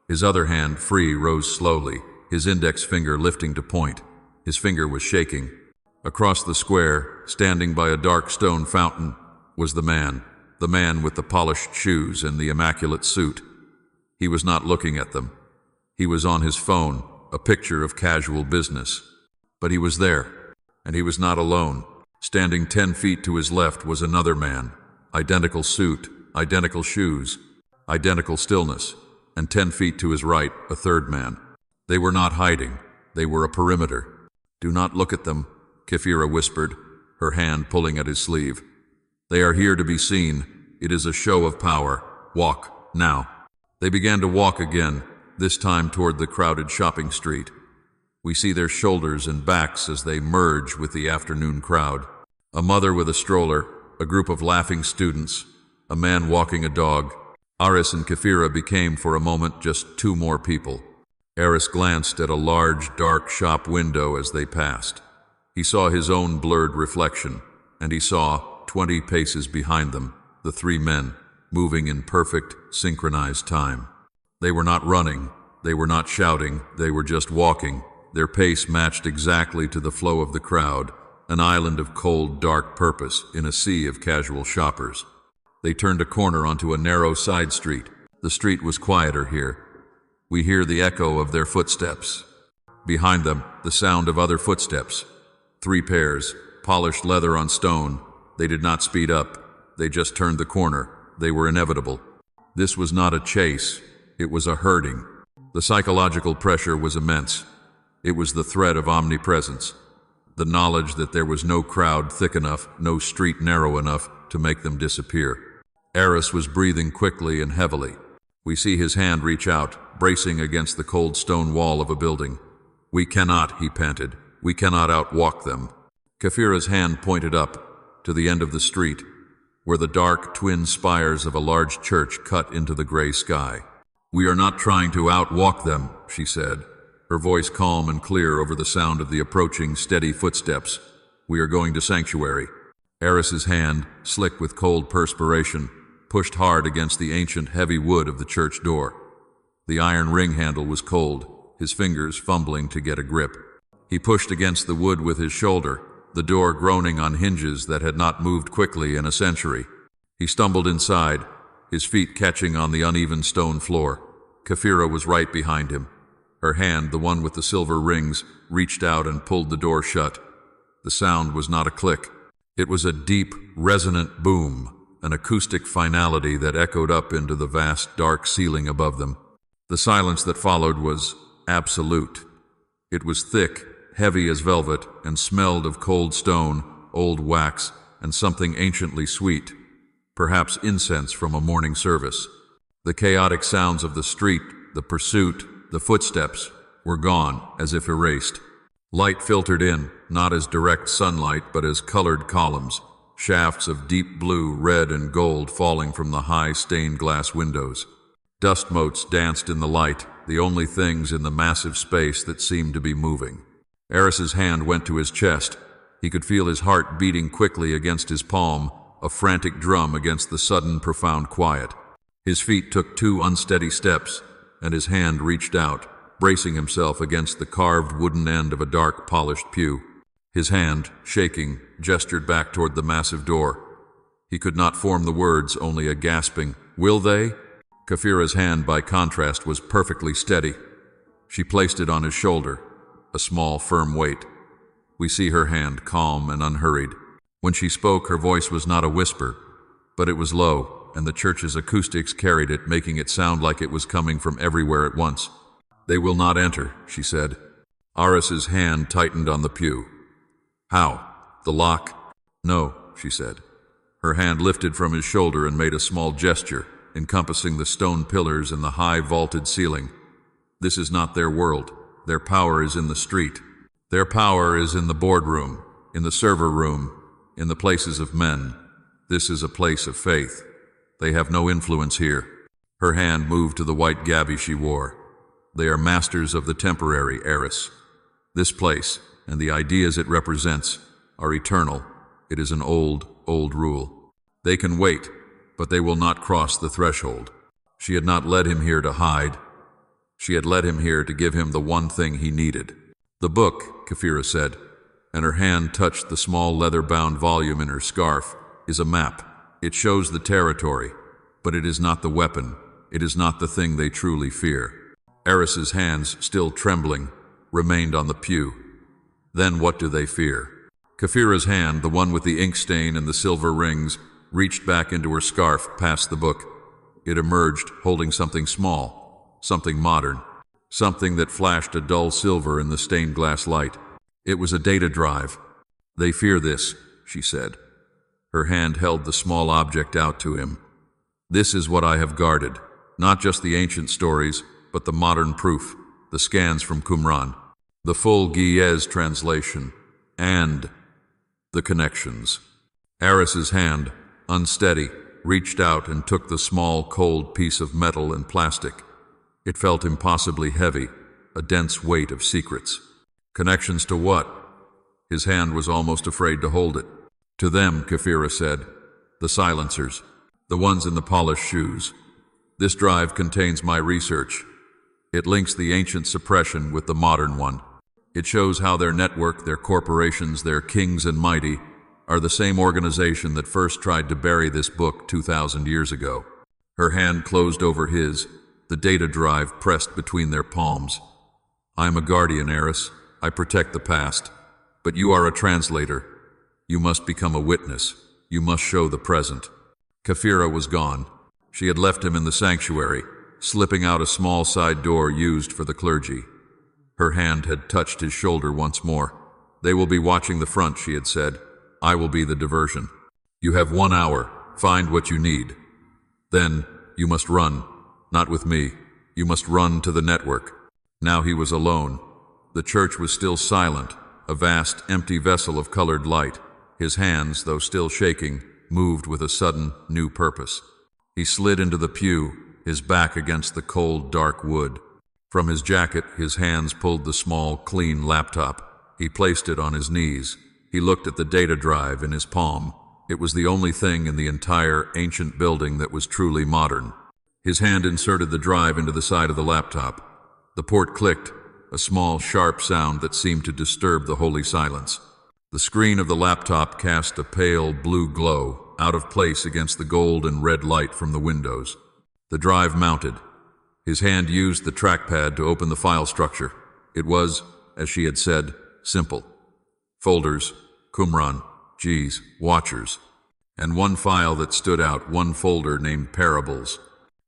His other hand, free, rose slowly, his index finger lifting to point. His finger was shaking. Across the square, standing by a dark stone fountain, was the man with the polished shoes and the immaculate suit. He was not looking at them. He was on his phone, a picture of casual business. But he was there, and he was not alone. Standing 10 feet to his left was another man, identical suit, identical shoes, identical stillness, and 10 feet to his right, a third man. They were not hiding. They were a perimeter. "Do not look at them," Kefira whispered, her hand pulling at his sleeve. "They are here to be seen. It is a show of power. Walk, now." They began to walk again, this time toward the crowded shopping street. We see their shoulders and backs as they merge with the afternoon crowd. A mother with a stroller, a group of laughing students, a man walking a dog. Aris and Kefira became for a moment just two more people. Eris glanced at a large, dark shop window as they passed. He saw his own blurred reflection, and he saw, 20 paces behind them, the three men, moving in perfect, synchronized time. They were not running, they were not shouting, they were just walking. Their pace matched exactly to the flow of the crowd, an island of cold, dark purpose in a sea of casual shoppers. They turned a corner onto a narrow side street. The street was quieter here. We hear the echo of their footsteps. Behind them, the sound of other footsteps. 3 pairs, polished leather on stone. They did not speed up. They just turned the corner. They were inevitable. This was not a chase. It was a herding. The psychological pressure was immense. It was the threat of omnipresence, the knowledge that there was no crowd thick enough, no street narrow enough to make them disappear. Eris was breathing quickly and heavily. We see his hand reach out, bracing against the cold stone wall of a building. "We cannot," he panted. "We cannot outwalk them." Kefira's hand pointed up, to the end of the street, where the dark twin spires of a large church cut into the gray sky. "We are not trying to outwalk them," she said, her voice calm and clear over the sound of the approaching steady footsteps. "We are going to sanctuary." Eris's hand, slick with cold perspiration, pushed hard against the ancient heavy wood of the church door. The iron ring handle was cold, his fingers fumbling to get a grip. He pushed against the wood with his shoulder, the door groaning on hinges that had not moved quickly in a century. He stumbled inside, his feet catching on the uneven stone floor. Kefira was right behind him. Her hand, the one with the silver rings, reached out and pulled the door shut. The sound was not a click. It was a deep, resonant boom, an acoustic finality that echoed up into the vast, dark ceiling above them. The silence that followed was absolute. It was thick, heavy as velvet, and smelled of cold stone, old wax, and something anciently sweet, perhaps incense from a morning service. The chaotic sounds of the street, the pursuit, the footsteps, were gone, as if erased. Light filtered in, not as direct sunlight, but as colored columns, shafts of deep blue, red, and gold falling from the high stained glass windows. Dust motes danced in the light, the only things in the massive space that seemed to be moving. Eris's hand went to his chest. He could feel his heart beating quickly against his palm, a frantic drum against the sudden, profound quiet. His feet took 2 unsteady steps, and his hand reached out, bracing himself against the carved wooden end of a dark, polished pew. His hand, shaking, gestured back toward the massive door. He could not form the words, only a gasping, "Will they?" Kefira's hand, by contrast, was perfectly steady. She placed it on his shoulder, a small, firm weight. We see her hand, calm and unhurried. When she spoke, her voice was not a whisper, but it was low, and the church's acoustics carried it, making it sound like it was coming from everywhere at once. "They will not enter," she said. Aris's hand tightened on the pew. "How? The lock?" "No," she said. Her hand lifted from his shoulder and made a small gesture, encompassing the stone pillars and the high vaulted ceiling. "This is not their world. Their power is in the street. Their power is in the boardroom, in the server room, in the places of men. This is a place of faith. They have no influence here." Her hand moved to the white gabby she wore. "They are masters of the temporary, Eris. This place, and the ideas it represents, are eternal. It is an old, old rule. They can wait, but they will not cross the threshold." She had not led him here to hide. She had led him here to give him the one thing he needed. "The book," Kefira said, and her hand touched the small leather-bound volume in her scarf, "is a map. It shows the territory, but it is not the weapon. It is not the thing they truly fear." Eris's hands, still trembling, remained on the pew. "Then what do they fear?" Kefira's hand, the one with the ink stain and the silver rings, reached back into her scarf past the book. It emerged, holding something small, something modern, something that flashed a dull silver in the stained glass light. It was a data drive. "They fear this," she said. Her hand held the small object out to him. "This is what I have guarded, not just the ancient stories, but the modern proof, the scans from Qumran, the full Ge'ez translation, and the connections." Aris's hand, unsteady, reached out and took the small, cold piece of metal and plastic. It felt impossibly heavy, a dense weight of secrets. "Connections to what?" His hand was almost afraid to hold it. "To them," Kefira said. "The silencers, the ones in the polished shoes. This drive contains my research. It links the ancient suppression with the modern one. It shows how their network, their corporations, their kings and mighty, are the same organization that first tried to bury this book 2,000 years ago." Her hand closed over his, the data drive pressed between their palms. "I am a guardian, Eris. I protect the past. But you are a translator. You must become a witness. You must show the present." Kefira was gone. She had left him in the sanctuary, slipping out a small side door used for the clergy. Her hand had touched his shoulder once more. "They will be watching the front," she had said. "I will be the diversion. You have 1 hour. Find what you need. Then you must run. Not with me. You must run to the network." Now he was alone. The church was still silent, a vast, empty vessel of colored light. His hands, though still shaking, moved with a sudden, new purpose. He slid into the pew, his back against the cold, dark wood. From his jacket, his hands pulled the small, clean laptop. He placed it on his knees. He looked at the data drive in his palm. It was the only thing in the entire ancient building that was truly modern. His hand inserted the drive into the side of the laptop. The port clicked, a small, sharp sound that seemed to disturb the holy silence. The screen of the laptop cast a pale blue glow, out of place against the gold and red light from the windows. The drive mounted. His hand used the trackpad to open the file structure. It was, as she had said, simple. Folders, Qumran, G's, Watchers, and one file that stood out, one folder named Parables.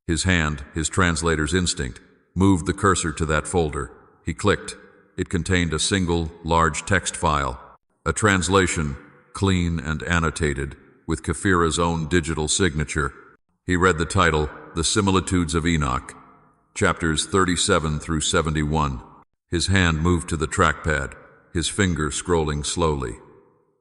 His hand, his translator's instinct, moved the cursor to that folder. He clicked. It contained a single, large text file, a translation, clean and annotated, with Kafira's own digital signature. He read the title, The Similitudes of Enoch, chapters 37 through 71. His hand moved to the trackpad, his finger scrolling slowly.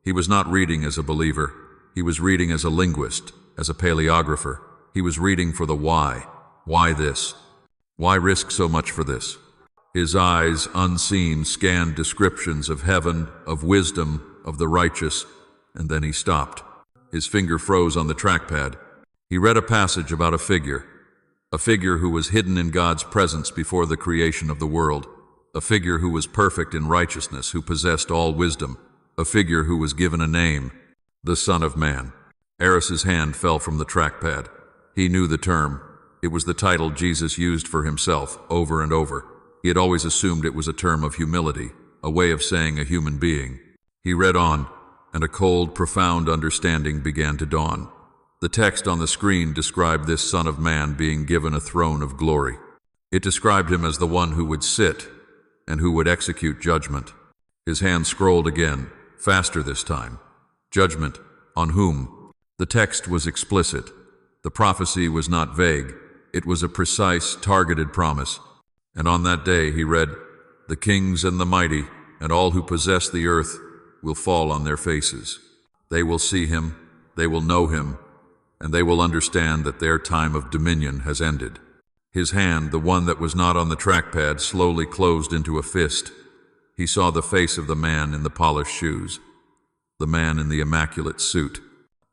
He was not reading as a believer. He was reading as a linguist, as a paleographer. He was reading for the why. Why this? Why risk so much for this? His eyes, unseen, scanned descriptions of heaven, of wisdom, of the righteous, and then he stopped. His finger froze on the trackpad. He read a passage about a figure who was hidden in God's presence before the creation of the world, a figure who was perfect in righteousness, who possessed all wisdom, a figure who was given a name, the Son of Man. Eris's hand fell from the trackpad. He knew the term. It was the title Jesus used for himself over and over. He had always assumed it was a term of humility, a way of saying a human being. He read on, and a cold, profound understanding began to dawn. The text on the screen described this Son of Man being given a throne of glory. It described him as the one who would sit and who would execute judgment. His hand scrolled again, faster this time. Judgment on whom? The text was explicit. The prophecy was not vague. It was a precise, targeted promise. And on that day, he read, the kings and the mighty and all who possess the earth will fall on their faces. They will see him, they will know him, and they will understand that their time of dominion has ended. His hand, the one that was not on the trackpad, slowly closed into a fist. He saw the face of the man in the polished shoes, the man in the immaculate suit,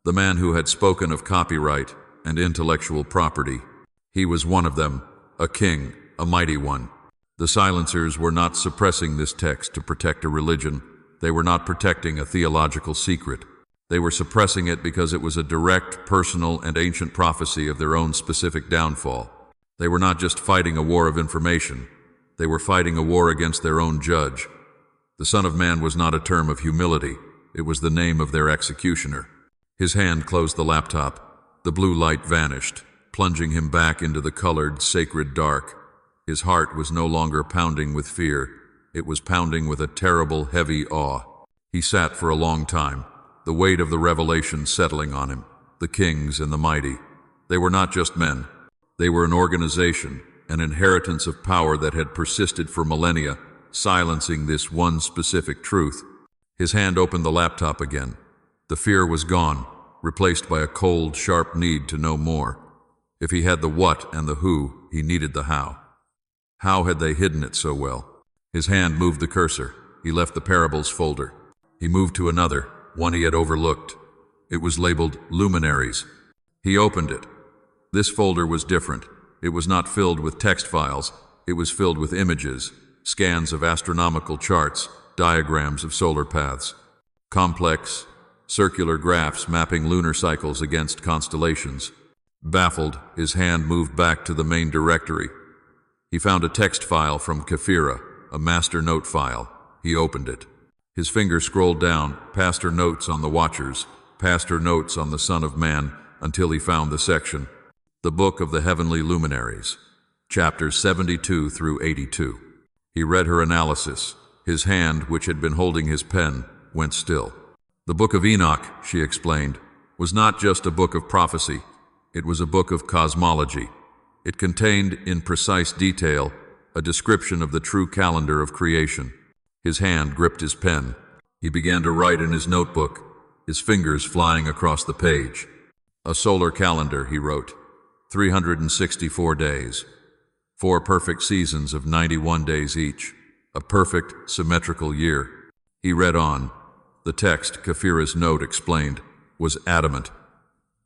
the man who had spoken of copyright and intellectual property. He was one of them, a king, a mighty one. The silencers were not suppressing this text to protect a religion. They were not protecting a theological secret. They were suppressing it because it was a direct, personal, and ancient prophecy of their own specific downfall. They were not just fighting a war of information. They were fighting a war against their own judge. The Son of Man was not a term of humility. It was the name of their executioner. His hand closed the laptop. The blue light vanished, plunging him back into the colored, sacred dark. His heart was no longer pounding with fear. It was pounding with a terrible, heavy awe. He sat for a long time, the weight of the revelation settling on him. The kings and the mighty. They were not just men. They were an organization, an inheritance of power that had persisted for millennia, silencing this one specific truth. His hand opened the laptop again. The fear was gone, replaced by a cold, sharp need to know more. If he had the what and the who, he needed the how. How had they hidden it so well? His hand moved the cursor. He left the Parables folder. He moved to another, one he had overlooked. It was labeled Luminaries. He opened it. This folder was different. It was not filled with text files. It was filled with images, scans of astronomical charts, diagrams of solar paths, complex, circular graphs mapping lunar cycles against constellations. Baffled, his hand moved back to the main directory. He found a text file from Kafira, a master note file. He opened it. His finger scrolled down, past her notes on the Watchers, past her notes on the Son of Man, until he found the section, the Book of the Heavenly Luminaries, chapters 72 through 82. He read her analysis. His hand, which had been holding his pen, went still. The Book of Enoch, she explained, was not just a book of prophecy. It was a book of cosmology. It contained, in precise detail, a description of the true calendar of creation. His hand gripped his pen. He began to write in his notebook, his fingers flying across the page. A solar calendar, he wrote. 364 days. 4 perfect seasons of 91 days each. A perfect, symmetrical year. He read on. The text, Kafira's note explained, was adamant.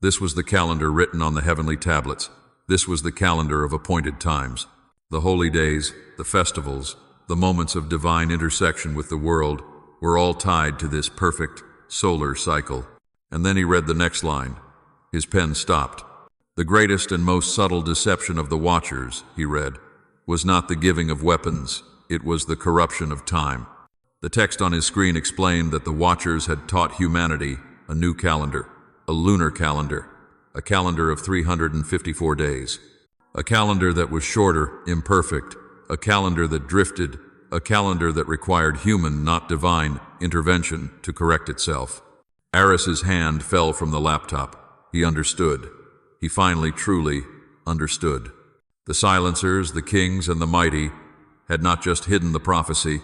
This was the calendar written on the heavenly tablets. This was the calendar of appointed times. The holy days, the festivals, the moments of divine intersection with the world were all tied to this perfect solar cycle. And then he read the next line. His pen stopped. The greatest and most subtle deception of the Watchers, he read, was not the giving of weapons, it was the corruption of time. The text on his screen explained that the Watchers had taught humanity a new calendar, a lunar calendar, a calendar of 354 days. A calendar that was shorter, imperfect, a calendar that drifted, a calendar that required human, not divine, intervention to correct itself. Aris's hand fell from the laptop. He understood. He finally truly understood. The silencers, the kings, and the mighty had not just hidden the prophecy,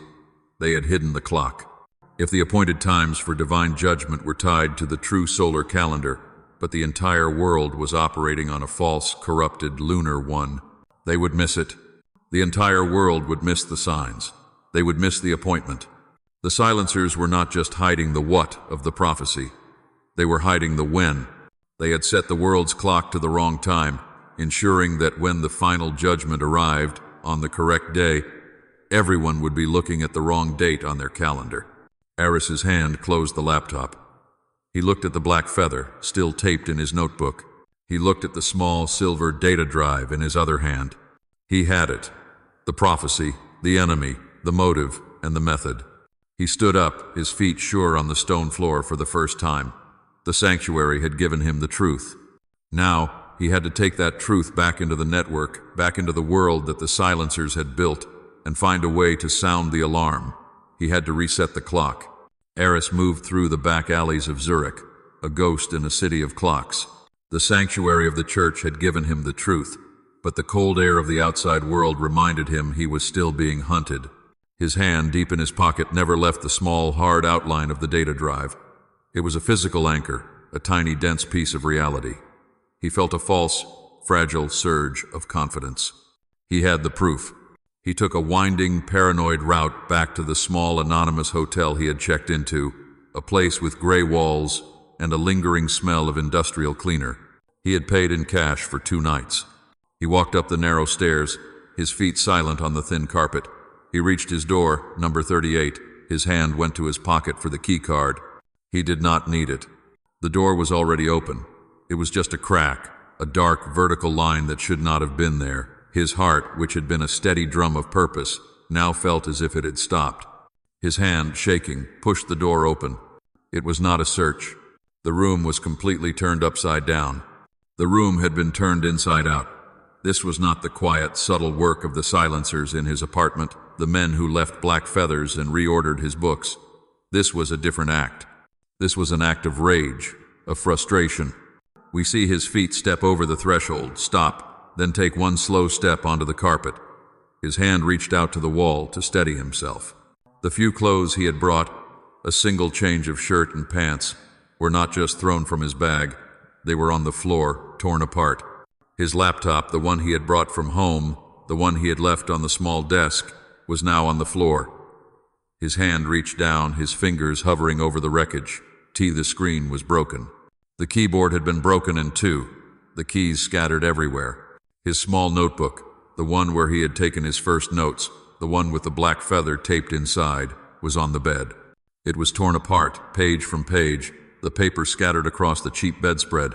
they had hidden the clock. If the appointed times for divine judgment were tied to the true solar calendar, but the entire world was operating on a false, corrupted lunar one, they would miss it. The entire world would miss the signs. They would miss the appointment. The silencers were not just hiding the what of the prophecy. They were hiding the when. They had set the world's clock to the wrong time, ensuring that when the final judgment arrived on the correct day, everyone would be looking at the wrong date on their calendar. Aris's hand closed the laptop. He looked at the black feather, still taped in his notebook. He looked at the small silver data drive in his other hand. He had it. The prophecy, the enemy, the motive, and the method. He stood up, his feet sure on the stone floor for the first time. The sanctuary had given him the truth. Now, he had to take that truth back into the network, back into the world that the silencers had built, and find a way to sound the alarm. He had to reset the clock. Aris moved through the back alleys of Zurich, a ghost in a city of clocks. The sanctuary of the church had given him the truth, but the cold air of the outside world reminded him he was still being hunted. His hand, deep in his pocket, never left the small, hard outline of the data drive. It was a physical anchor, a tiny, dense piece of reality. He felt a false, fragile surge of confidence. He had the proof. He took a winding, paranoid route back to the small, anonymous hotel he had checked into, a place with gray walls and a lingering smell of industrial cleaner. He had paid in cash for 2 nights. He walked up the narrow stairs, his feet silent on the thin carpet. He reached his door, number 38. His hand went to his pocket for the key card. He did not need it. The door was already open. It was just a crack, a dark vertical line that should not have been there. His heart, which had been a steady drum of purpose, now felt as if it had stopped. His hand, shaking, pushed the door open. It was not a search. The room was completely turned upside down. The room had been turned inside out. This was not the quiet, subtle work of the silencers in his apartment, the men who left black feathers and reordered his books. This was a different act. This was an act of rage, of frustration. We see his feet step over the threshold, stop, then take one slow step onto the carpet. His hand reached out to the wall to steady himself. The few clothes he had brought, a single change of shirt and pants, were not just thrown from his bag. They were on the floor, torn apart. His laptop, the one he had brought from home, the one he had left on the small desk, was now on the floor. His hand reached down, his fingers hovering over the wreckage. The screen was broken. The keyboard had been broken in 2, the keys scattered everywhere. His small notebook, the one where he had taken his first notes, the one with the black feather taped inside, was on the bed. It was torn apart, page from page, the paper scattered across the cheap bedspread.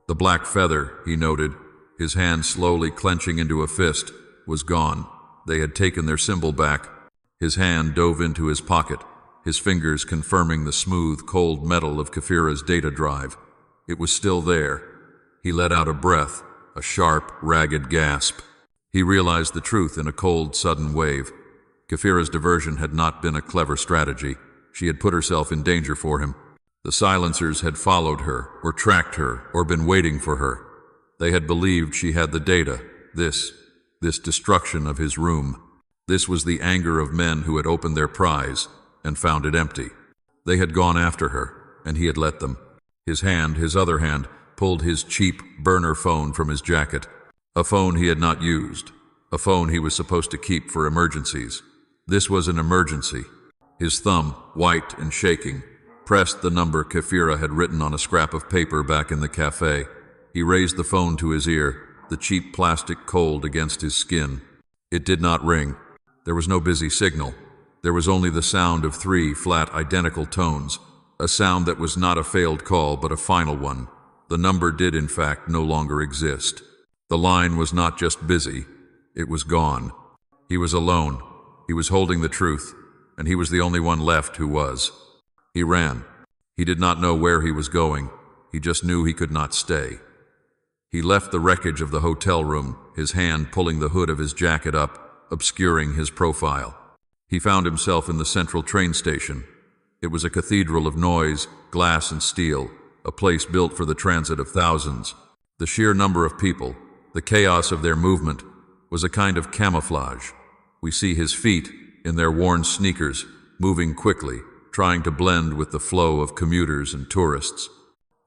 The black feather, he noted, his hand slowly clenching into a fist, was gone. They had taken their symbol back. His hand dove into his pocket, his fingers confirming the smooth, cold metal of Kafira's data drive. It was still there. He let out a breath, a sharp, ragged gasp. He realized the truth in a cold, sudden wave. Kafira's diversion had not been a clever strategy. She had put herself in danger for him. The silencers had followed her, or tracked her, or been waiting for her. They had believed she had the data, this destruction of his room. This was the anger of men who had opened their prize and found it empty. They had gone after her, and he had let them. His other hand, pulled his cheap burner phone from his jacket. A phone he had not used. A phone he was supposed to keep for emergencies. This was an emergency. His thumb, white and shaking, pressed the number Kefira had written on a scrap of paper back in the cafe. He raised the phone to his ear, the cheap plastic cold against his skin. It did not ring. There was no busy signal. There was only the sound of 3 flat, identical tones, a sound that was not a failed call but a final one. The number did, in fact, no longer exist. The line was not just busy, it was gone. He was alone. He was holding the truth, and he was the only one left who was. He ran. He did not know where he was going. He just knew he could not stay. He left the wreckage of the hotel room, his hand pulling the hood of his jacket up, obscuring his profile. He found himself in the central train station. It was a cathedral of noise, glass and steel, a place built for the transit of thousands. The sheer number of people, the chaos of their movement, was a kind of camouflage. We see his feet, in their worn sneakers, moving quickly, trying to blend with the flow of commuters and tourists.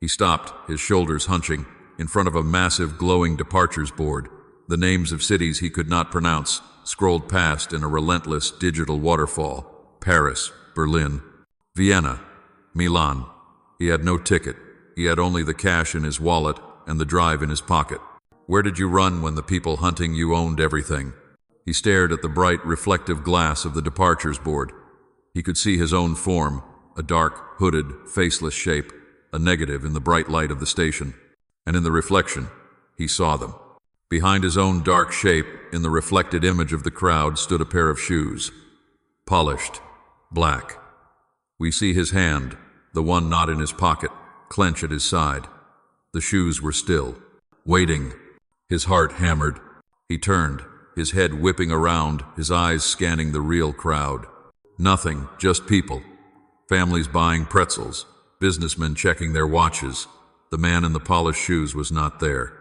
He stopped, his shoulders hunching, in front of a massive glowing departures board. The names of cities he could not pronounce scrolled past in a relentless digital waterfall. Paris, Berlin, Vienna, Milan. He had no ticket. He had only the cash in his wallet and the drive in his pocket. Where did you run when the people hunting you owned everything? He stared at the bright, reflective glass of the departures board. He could see his own form, a dark, hooded, faceless shape, a negative in the bright light of the station. And in the reflection, he saw them. Behind his own dark shape, in the reflected image of the crowd, stood a pair of shoes. Polished, black. We see his hand, the one not in his pocket, clench at his side. The shoes were still, waiting. His heart hammered. He turned, his head whipping around, his eyes scanning the real crowd. Nothing, just people. Families buying pretzels, businessmen checking their watches. The man in the polished shoes was not there.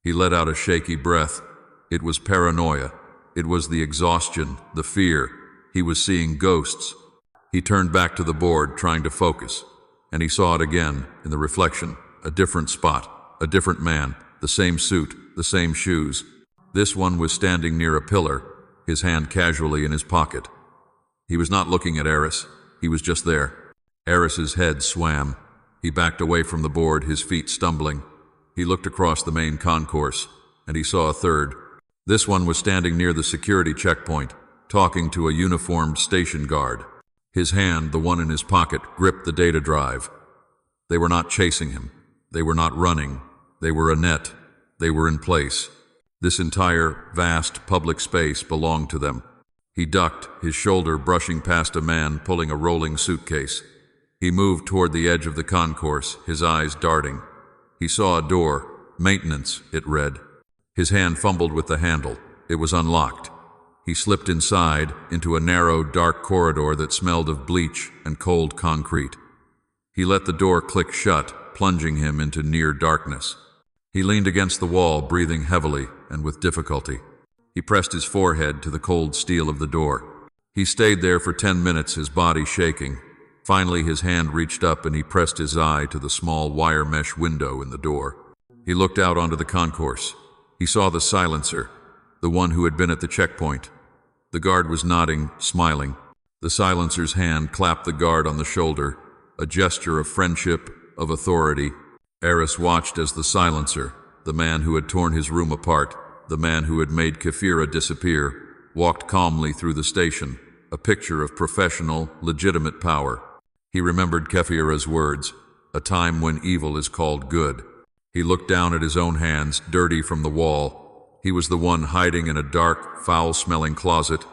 He let out a shaky breath. It was paranoia. It was the exhaustion, the fear. He was seeing ghosts. He turned back to the board, trying to focus, and he saw it again, in the reflection. A different spot, a different man, the same suit, the same shoes. This one was standing near a pillar, his hand casually in his pocket. He was not looking at Eris. He was just there. Eris's head swam. He backed away from the board, his feet stumbling. He looked across the main concourse, and he saw a third. This one was standing near the security checkpoint, talking to a uniformed station guard. His hand, the one in his pocket, gripped the data drive. They were not chasing him. They were not running. They were a net. They were in place. This entire, vast public space belonged to them. He ducked, his shoulder brushing past a man pulling a rolling suitcase. He moved toward the edge of the concourse, his eyes darting. He saw a door. Maintenance, it read. His hand fumbled with the handle. It was unlocked. He slipped inside, into a narrow, dark corridor that smelled of bleach and cold concrete. He let the door click shut, plunging him into near darkness. He leaned against the wall, breathing heavily and with difficulty. He pressed his forehead to the cold steel of the door. He stayed there for 10 minutes, his body shaking. Finally, his hand reached up and he pressed his eye to the small wire mesh window in the door. He looked out onto the concourse. He saw the silencer, the one who had been at the checkpoint. The guard was nodding, smiling. The silencer's hand clapped the guard on the shoulder, a gesture of friendship, of authority. Eris watched as the silencer, the man who had torn his room apart, the man who had made Kefira disappear, walked calmly through the station, a picture of professional, legitimate power. He remembered Kefira's words, a time when evil is called good. He looked down at his own hands, dirty from the wall. He was the one hiding in a dark, foul-smelling closet.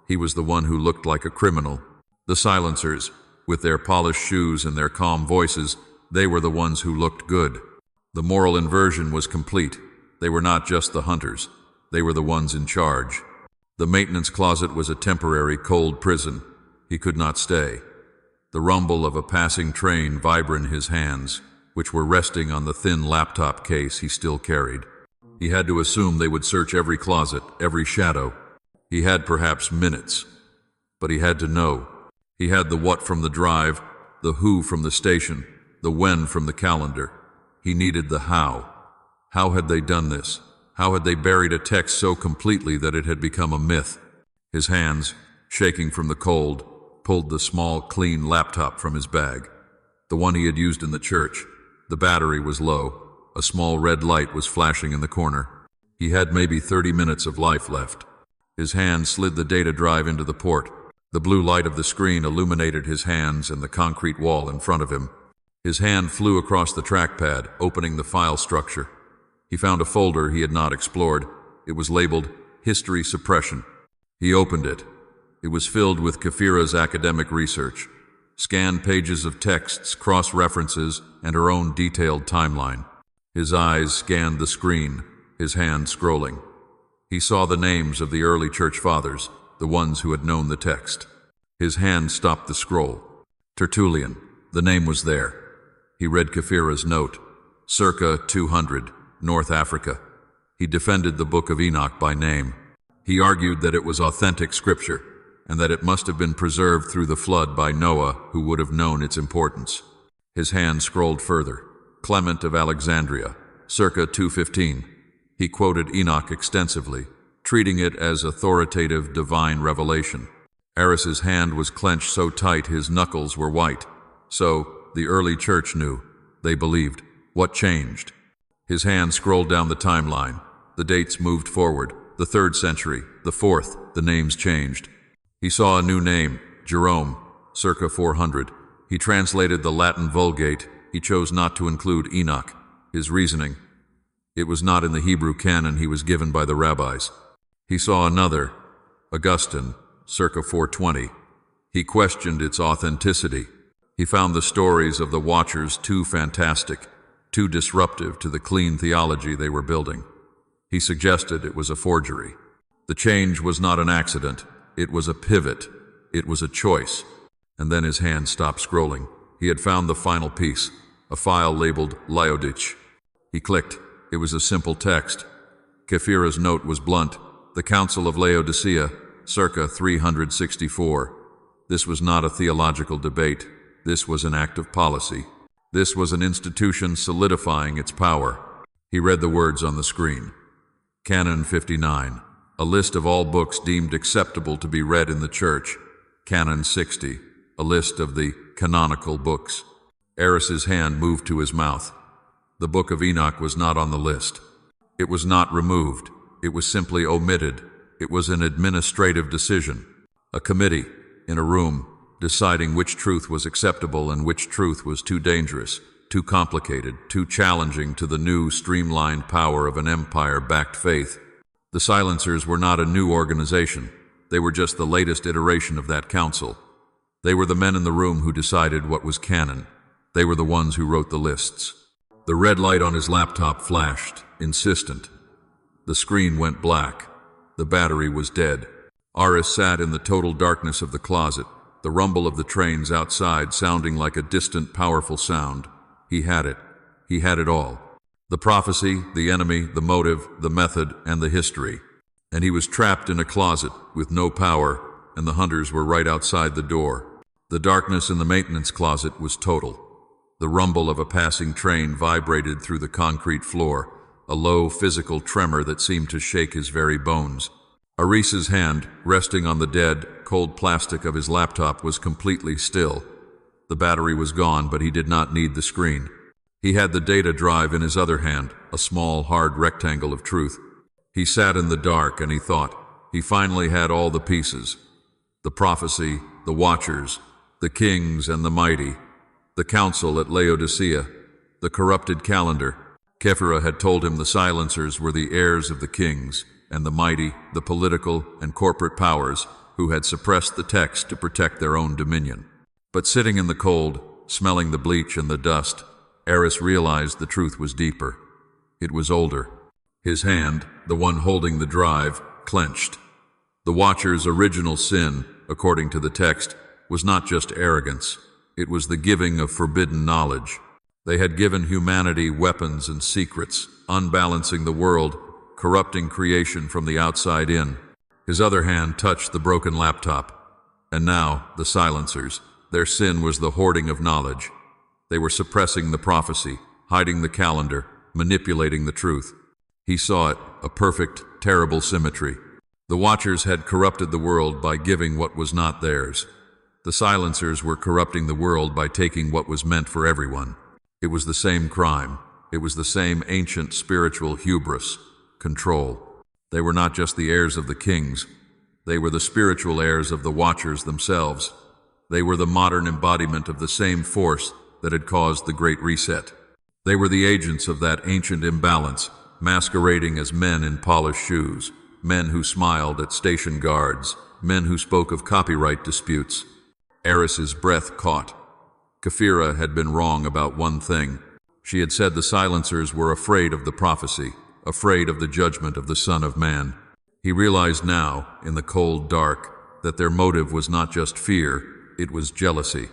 He was the one who looked like a criminal. The silencers, with their polished shoes and their calm voices, they were the ones who looked good. The moral inversion was complete. They were not just the hunters. They were the ones in charge. The maintenance closet was a temporary, cold prison. He could not stay. The rumble of a passing train vibrated in his hands, which were resting on the thin laptop case he still carried. He had to assume they would search every closet, every shadow. He had perhaps minutes, but he had to know. He had the what from the drive, the who from the station, the when from the calendar. He needed the how. How had they done this? How had they buried a text so completely that it had become a myth? His hands, shaking from the cold, pulled the small, clean laptop from his bag. The one he had used in the church. The battery was low. A small red light was flashing in the corner. He had maybe 30 minutes of life left. His hand slid the data drive into the port. The blue light of the screen illuminated his hands and the concrete wall in front of him. His hand flew across the trackpad, opening the file structure. He found a folder he had not explored. It was labeled History Suppression. He opened it. It was filled with Kefira's academic research. Scanned pages of texts, cross-references, and her own detailed timeline. His eyes scanned the screen, his hand scrolling. He saw the names of the early church fathers, the ones who had known the text. His hand stopped the scroll. Tertullian, the name was there. He read Kefira's note, circa 200, North Africa. He defended the Book of Enoch by name. He argued that it was authentic scripture, and that it must have been preserved through the flood by Noah, who would have known its importance. His hand scrolled further. Clement of Alexandria, circa 215. He quoted Enoch extensively, treating it as authoritative divine revelation. Aris's hand was clenched so tight his knuckles were white. So, the early church knew. They believed. What changed? His hand scrolled down the timeline. The dates moved forward. The 3rd century, the 4th, the names changed. He saw a new name, Jerome, circa 400. He translated the Latin Vulgate. He chose not to include Enoch. His reasoning: it was not in the Hebrew canon he was given by the rabbis. He saw another, Augustine, circa 420. He questioned its authenticity. He found the stories of the Watchers too fantastic, too disruptive to the clean theology they were building. He suggested it was a forgery. The change was not an accident. It was a pivot. It was a choice. And then his hand stopped scrolling. He had found the final piece, a file labeled Laodich. He clicked. It was a simple text. Kefira's note was blunt. The Council of Laodicea, circa 364. This was not a theological debate. This was an act of policy. This was an institution solidifying its power. He read the words on the screen. Canon 59. A list of all books deemed acceptable to be read in the church. Canon 60. A list of the canonical books. Aris's hand moved to his mouth. The Book of Enoch was not on the list. It was not removed. It was simply omitted. It was an administrative decision. A committee, in a room, deciding which truth was acceptable and which truth was too dangerous, too complicated, too challenging to the new, streamlined power of an empire-backed faith. The Silencers were not a new organization. They were just the latest iteration of that council. They were the men in the room who decided what was canon. They were the ones who wrote the lists. The red light on his laptop flashed, insistent. The screen went black. The battery was dead. Aris sat in the total darkness of the closet, the rumble of the trains outside sounding like a distant, powerful sound. He had it. He had it all. The prophecy, the enemy, the motive, the method, and the history. And he was trapped in a closet with no power, and the hunters were right outside the door. The darkness in the maintenance closet was total. The rumble of a passing train vibrated through the concrete floor, a low physical tremor that seemed to shake his very bones. Aris's hand, resting on the dead, cold plastic of his laptop, was completely still. The battery was gone, but he did not need the screen. He had the data drive in his other hand, a small, hard rectangle of truth. He sat in the dark and he thought. He finally had all the pieces. The prophecy, the Watchers, the kings and the mighty, the council at Laodicea, the corrupted calendar. Kefira had told him the Silencers were the heirs of the kings, and the mighty, the political and corporate powers who had suppressed the text to protect their own dominion. But sitting in the cold, smelling the bleach and the dust, Aris realized the truth was deeper. It was older. His hand, the one holding the drive, clenched. The Watchers' original sin, according to the text, was not just arrogance. It was the giving of forbidden knowledge. They had given humanity weapons and secrets, unbalancing the world, corrupting creation from the outside in. His other hand touched the broken laptop. And now, the silencers. Their sin was the hoarding of knowledge. They were suppressing the prophecy, hiding the calendar, manipulating the truth. He saw it, a perfect, terrible symmetry. The Watchers had corrupted the world by giving what was not theirs. The silencers were corrupting the world by taking what was meant for everyone. It was the same crime. It was the same ancient spiritual hubris, control. They were not just the heirs of the kings. They were the spiritual heirs of the Watchers themselves. They were the modern embodiment of the same force that had caused the Great Reset. They were the agents of that ancient imbalance, masquerading as men in polished shoes, men who smiled at station guards, men who spoke of copyright disputes. Eris's breath caught. Kefira had been wrong about one thing. She had said the silencers were afraid of the prophecy, afraid of the judgment of the Son of Man. He realized now, in the cold dark, that their motive was not just fear, it was jealousy.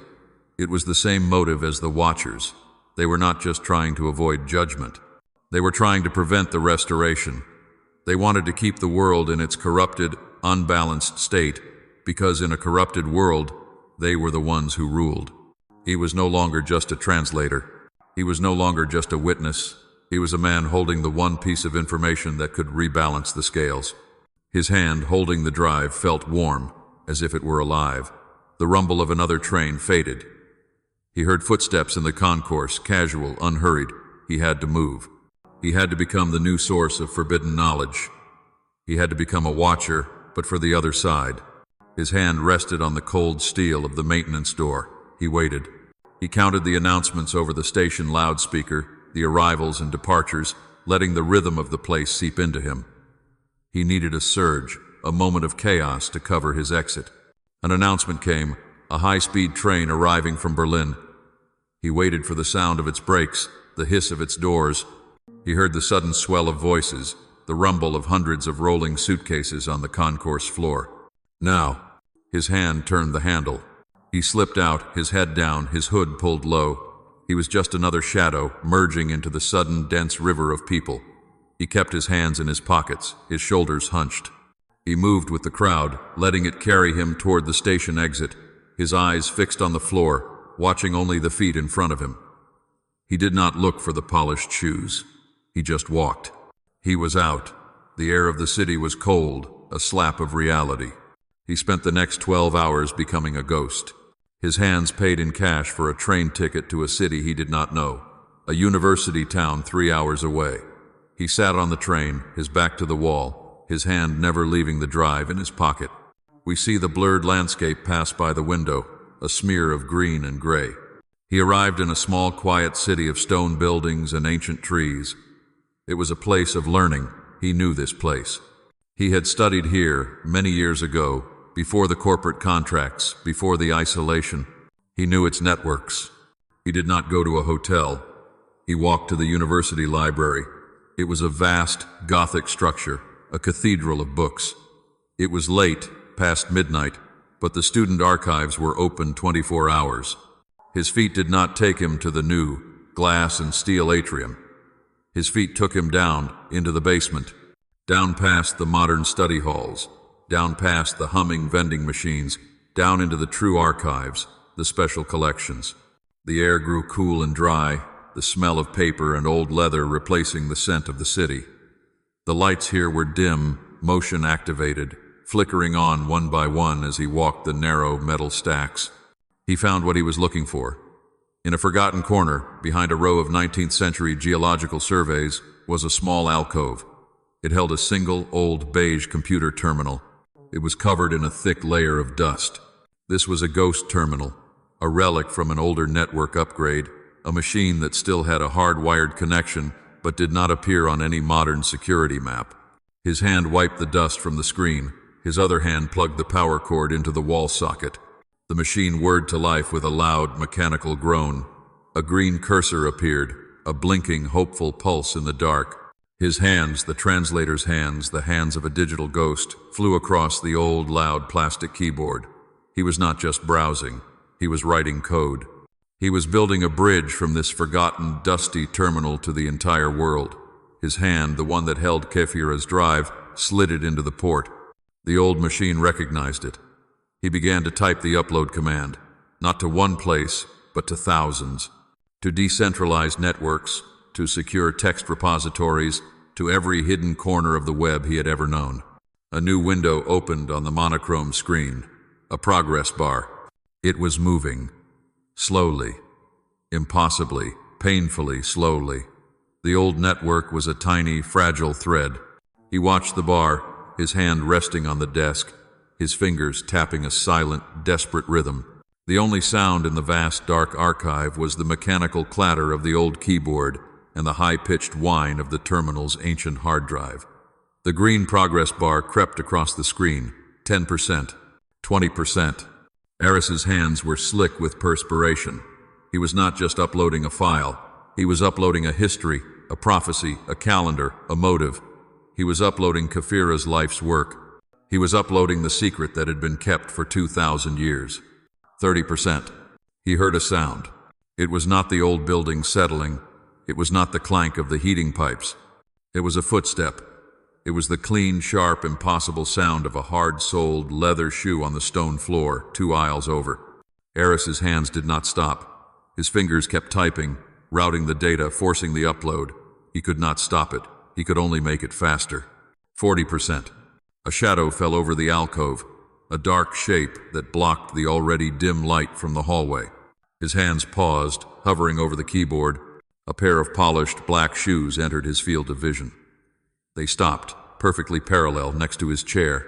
It was the same motive as the Watchers. They were not just trying to avoid judgment. They were trying to prevent the restoration. They wanted to keep the world in its corrupted, unbalanced state, because in a corrupted world, they were the ones who ruled. He was no longer just a translator. He was no longer just a witness. He was a man holding the one piece of information that could rebalance the scales. His hand, holding the drive, felt warm, as if it were alive. The rumble of another train faded. He heard footsteps in the concourse, casual, unhurried. He had to move. He had to become the new source of forbidden knowledge. He had to become a watcher, but for the other side. His hand rested on the cold steel of the maintenance door. He waited. He counted the announcements over the station loudspeaker, the arrivals and departures, letting the rhythm of the place seep into him. He needed a surge, a moment of chaos to cover his exit. An announcement came, a high-speed train arriving from Berlin. He waited for the sound of its brakes, the hiss of its doors. He heard the sudden swell of voices, the rumble of hundreds of rolling suitcases on the concourse floor. Now, his hand turned the handle. He slipped out, his head down, his hood pulled low. He was just another shadow, merging into the sudden, dense river of people. He kept his hands in his pockets, his shoulders hunched. He moved with the crowd, letting it carry him toward the station exit, his eyes fixed on the floor, watching only the feet in front of him. He did not look for the polished shoes. He just walked. He was out. The air of the city was cold, a slap of reality. He spent the next 12 hours becoming a ghost. His hands paid in cash for a train ticket to a city he did not know, a university town 3 hours away. He sat on the train, his back to the wall, his hand never leaving the drive in his pocket. We see the blurred landscape pass by the window, a smear of green and gray. He arrived in a small, quiet city of stone buildings and ancient trees. It was a place of learning. He knew this place. He had studied here many years ago, before the corporate contracts, before the isolation. He knew its networks. He did not go to a hotel. He walked to the university library. It was a vast, Gothic structure, a cathedral of books. It was late, past midnight, but the student archives were open 24 hours. His feet did not take him to the new, glass and steel atrium. His feet took him down, into the basement, down past the modern study halls, down past the humming vending machines, down into the true archives, the special collections. The air grew cool and dry, the smell of paper and old leather replacing the scent of the city. The lights here were dim, motion-activated, flickering on one by one as he walked the narrow metal stacks. He found what he was looking for. In a forgotten corner, behind a row of 19th century geological surveys, was a small alcove. It held a single, old, beige computer terminal. It was covered in a thick layer of dust. This was a ghost terminal, a relic from an older network upgrade, a machine that still had a hardwired connection but did not appear on any modern security map. His hand wiped the dust from the screen. His other hand plugged the power cord into the wall socket. The machine whirred to life with a loud, mechanical groan. A green cursor appeared, a blinking, hopeful pulse in the dark. His hands, the translator's hands, the hands of a digital ghost, flew across the old, loud plastic keyboard. He was not just browsing. He was writing code. He was building a bridge from this forgotten, dusty terminal to the entire world. His hand, the one that held Kefira's drive, slid it into the port. The old machine recognized it. He began to type the upload command, not to one place, but to thousands, to decentralized networks, to secure text repositories, to every hidden corner of the web he had ever known. A new window opened on the monochrome screen, a progress bar. It was moving, slowly, impossibly, painfully slowly. The old network was a tiny, fragile thread. He watched the bar, his hand resting on the desk, his fingers tapping a silent, desperate rhythm. The only sound in the vast, dark archive was the mechanical clatter of the old keyboard and the high-pitched whine of the terminal's ancient hard drive. The green progress bar crept across the screen. 10%, 20%. Eris's hands were slick with perspiration. He was not just uploading a file. He was uploading a history, a prophecy, a calendar, a motive. He was uploading Kafira's life's work. He was uploading the secret that had been kept for 2,000 years. 30%. He heard a sound. It was not the old building settling. It was not the clank of the heating pipes. It was a footstep. It was the clean, sharp, impossible sound of a hard-soled leather shoe on the stone floor, 2 aisles over. Eris's hands did not stop. His fingers kept typing, routing the data, forcing the upload. He could not stop it. He could only make it faster. 40%. A shadow fell over the alcove, a dark shape that blocked the already dim light from the hallway. His hands paused, hovering over the keyboard. A pair of polished black shoes entered his field of vision. They stopped, perfectly parallel, next to his chair.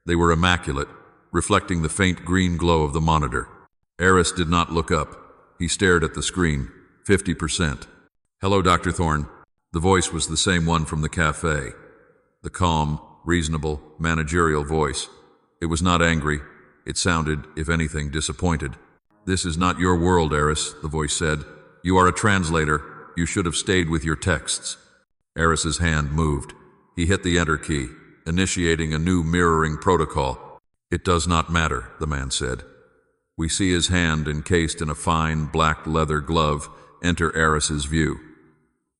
They were immaculate, reflecting the faint green glow of the monitor. Eris did not look up. He stared at the screen. 50%. "Hello, Dr. Thorne." The voice was the same one from the cafe. The calm, reasonable, managerial voice. It was not angry. It sounded, if anything, disappointed. "This is not your world, Eris," the voice said. "You are a translator. You should have stayed with your texts." Eris's hand moved. He hit the enter key, initiating a new mirroring protocol. "It does not matter," the man said. We see his hand encased in a fine black leather glove enter Eris's view.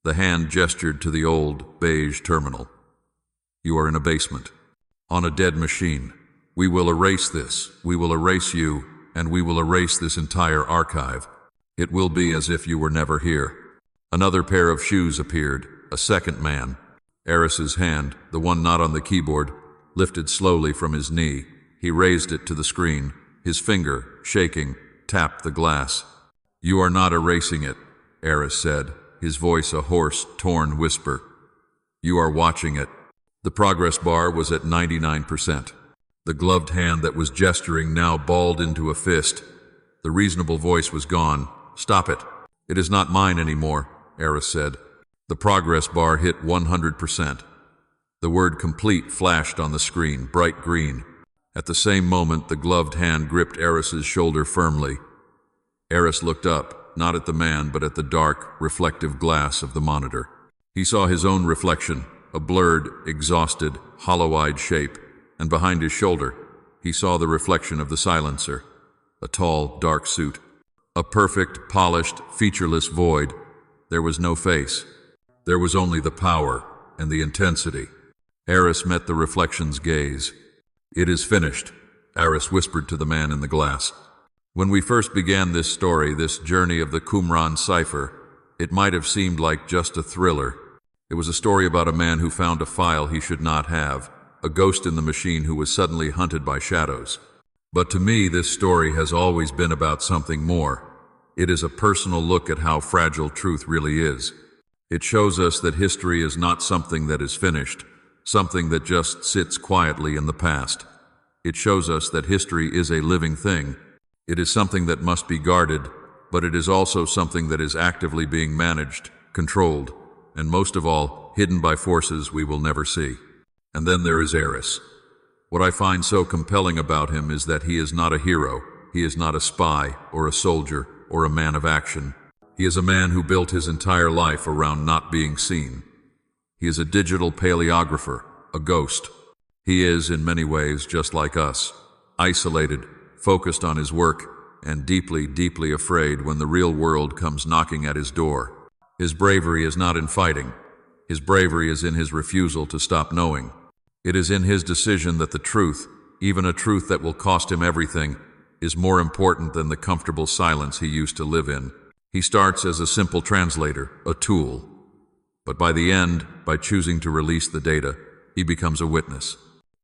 The hand gestured to the old, beige terminal. "You are in a basement, on a dead machine. We will erase this. We will erase you, and we will erase this entire archive. It will be as if you were never here." Another pair of shoes appeared, a second man. Eris's hand, the one not on the keyboard, lifted slowly from his knee. He raised it to the screen. His finger, shaking, tapped the glass. "You are not erasing it," Eris said, his voice a hoarse, torn whisper. "You are watching it." The progress bar was at 99%. The gloved hand that was gesturing now balled into a fist. The reasonable voice was gone. "Stop it. It is not mine anymore," Eris said. The progress bar hit 100%. The word complete flashed on the screen, bright green. At the same moment, the gloved hand gripped Eris's shoulder firmly. Eris looked up, not at the man, but at the dark, reflective glass of the monitor. He saw his own reflection, a blurred, exhausted, hollow-eyed shape, and behind his shoulder, he saw the reflection of the silencer, a tall, dark suit. A perfect, polished, featureless void. There was no face. There was only the power and the intensity. Eris met the reflection's gaze. "It is finished," Eris whispered to the man in the glass. When we first began this story, this journey of the Qumran cipher, it might have seemed like just a thriller. It was a story about a man who found a file he should not have, a ghost in the machine who was suddenly hunted by shadows. But to me, this story has always been about something more. It is a personal look at how fragile truth really is. It shows us that history is not something that is finished, something that just sits quietly in the past. It shows us that history is a living thing. It is something that must be guarded, but it is also something that is actively being managed, controlled, and most of all, hidden by forces we will never see. And then there is Eris. What I find so compelling about him is that he is not a hero. He is not a spy or a soldier or a man of action. He is a man who built his entire life around not being seen. He is a digital paleographer, a ghost. He is, in many ways, just like us, isolated, focused on his work, and deeply, deeply afraid when the real world comes knocking at his door. His bravery is not in fighting. His bravery is in his refusal to stop knowing. It is in his decision that the truth, even a truth that will cost him everything, is more important than the comfortable silence he used to live in. He starts as a simple translator, a tool. But by the end, by choosing to release the data, he becomes a witness.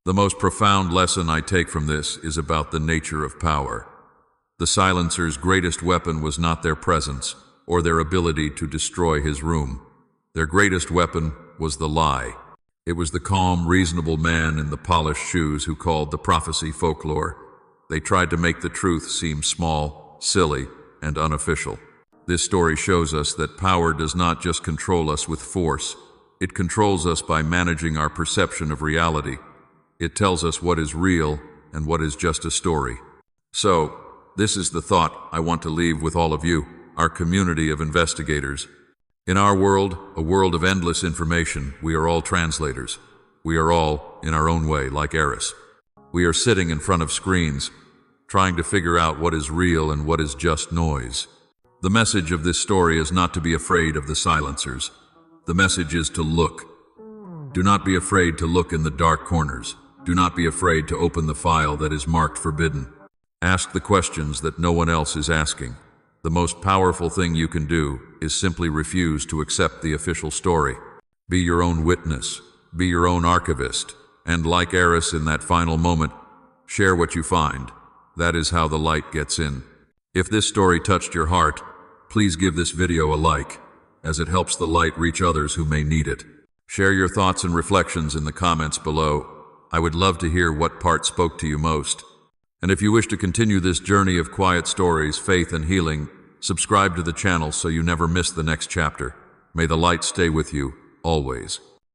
The most profound lesson I take from this is about the nature of power. The silencer's greatest weapon was not their presence or their ability to destroy his room. Their greatest weapon was the lie. It was the calm, reasonable man in the polished shoes who called the prophecy folklore. They tried to make the truth seem small, silly, and unofficial. This story shows us that power does not just control us with force. It controls us by managing our perception of reality. It tells us what is real and what is just a story. So, this is the thought I want to leave with all of you, our community of investigators. In our world, a world of endless information, we are all translators. We are all, in our own way, like Eris. We are sitting in front of screens, trying to figure out what is real and what is just noise. The message of this story is not to be afraid of the silencers. The message is to look. Do not be afraid to look in the dark corners. Do not be afraid to open the file that is marked forbidden. Ask the questions that no one else is asking. The most powerful thing you can do is simply refuse to accept the official story. Be your own witness. Be your own archivist. And like Eris in that final moment, share what you find. That is how the light gets in. If this story touched your heart, please give this video a like, as it helps the light reach others who may need it. Share your thoughts and reflections in the comments below. I would love to hear what part spoke to you most. And if you wish to continue this journey of quiet stories, faith, and healing, subscribe to the channel so you never miss the next chapter. May the light stay with you, always.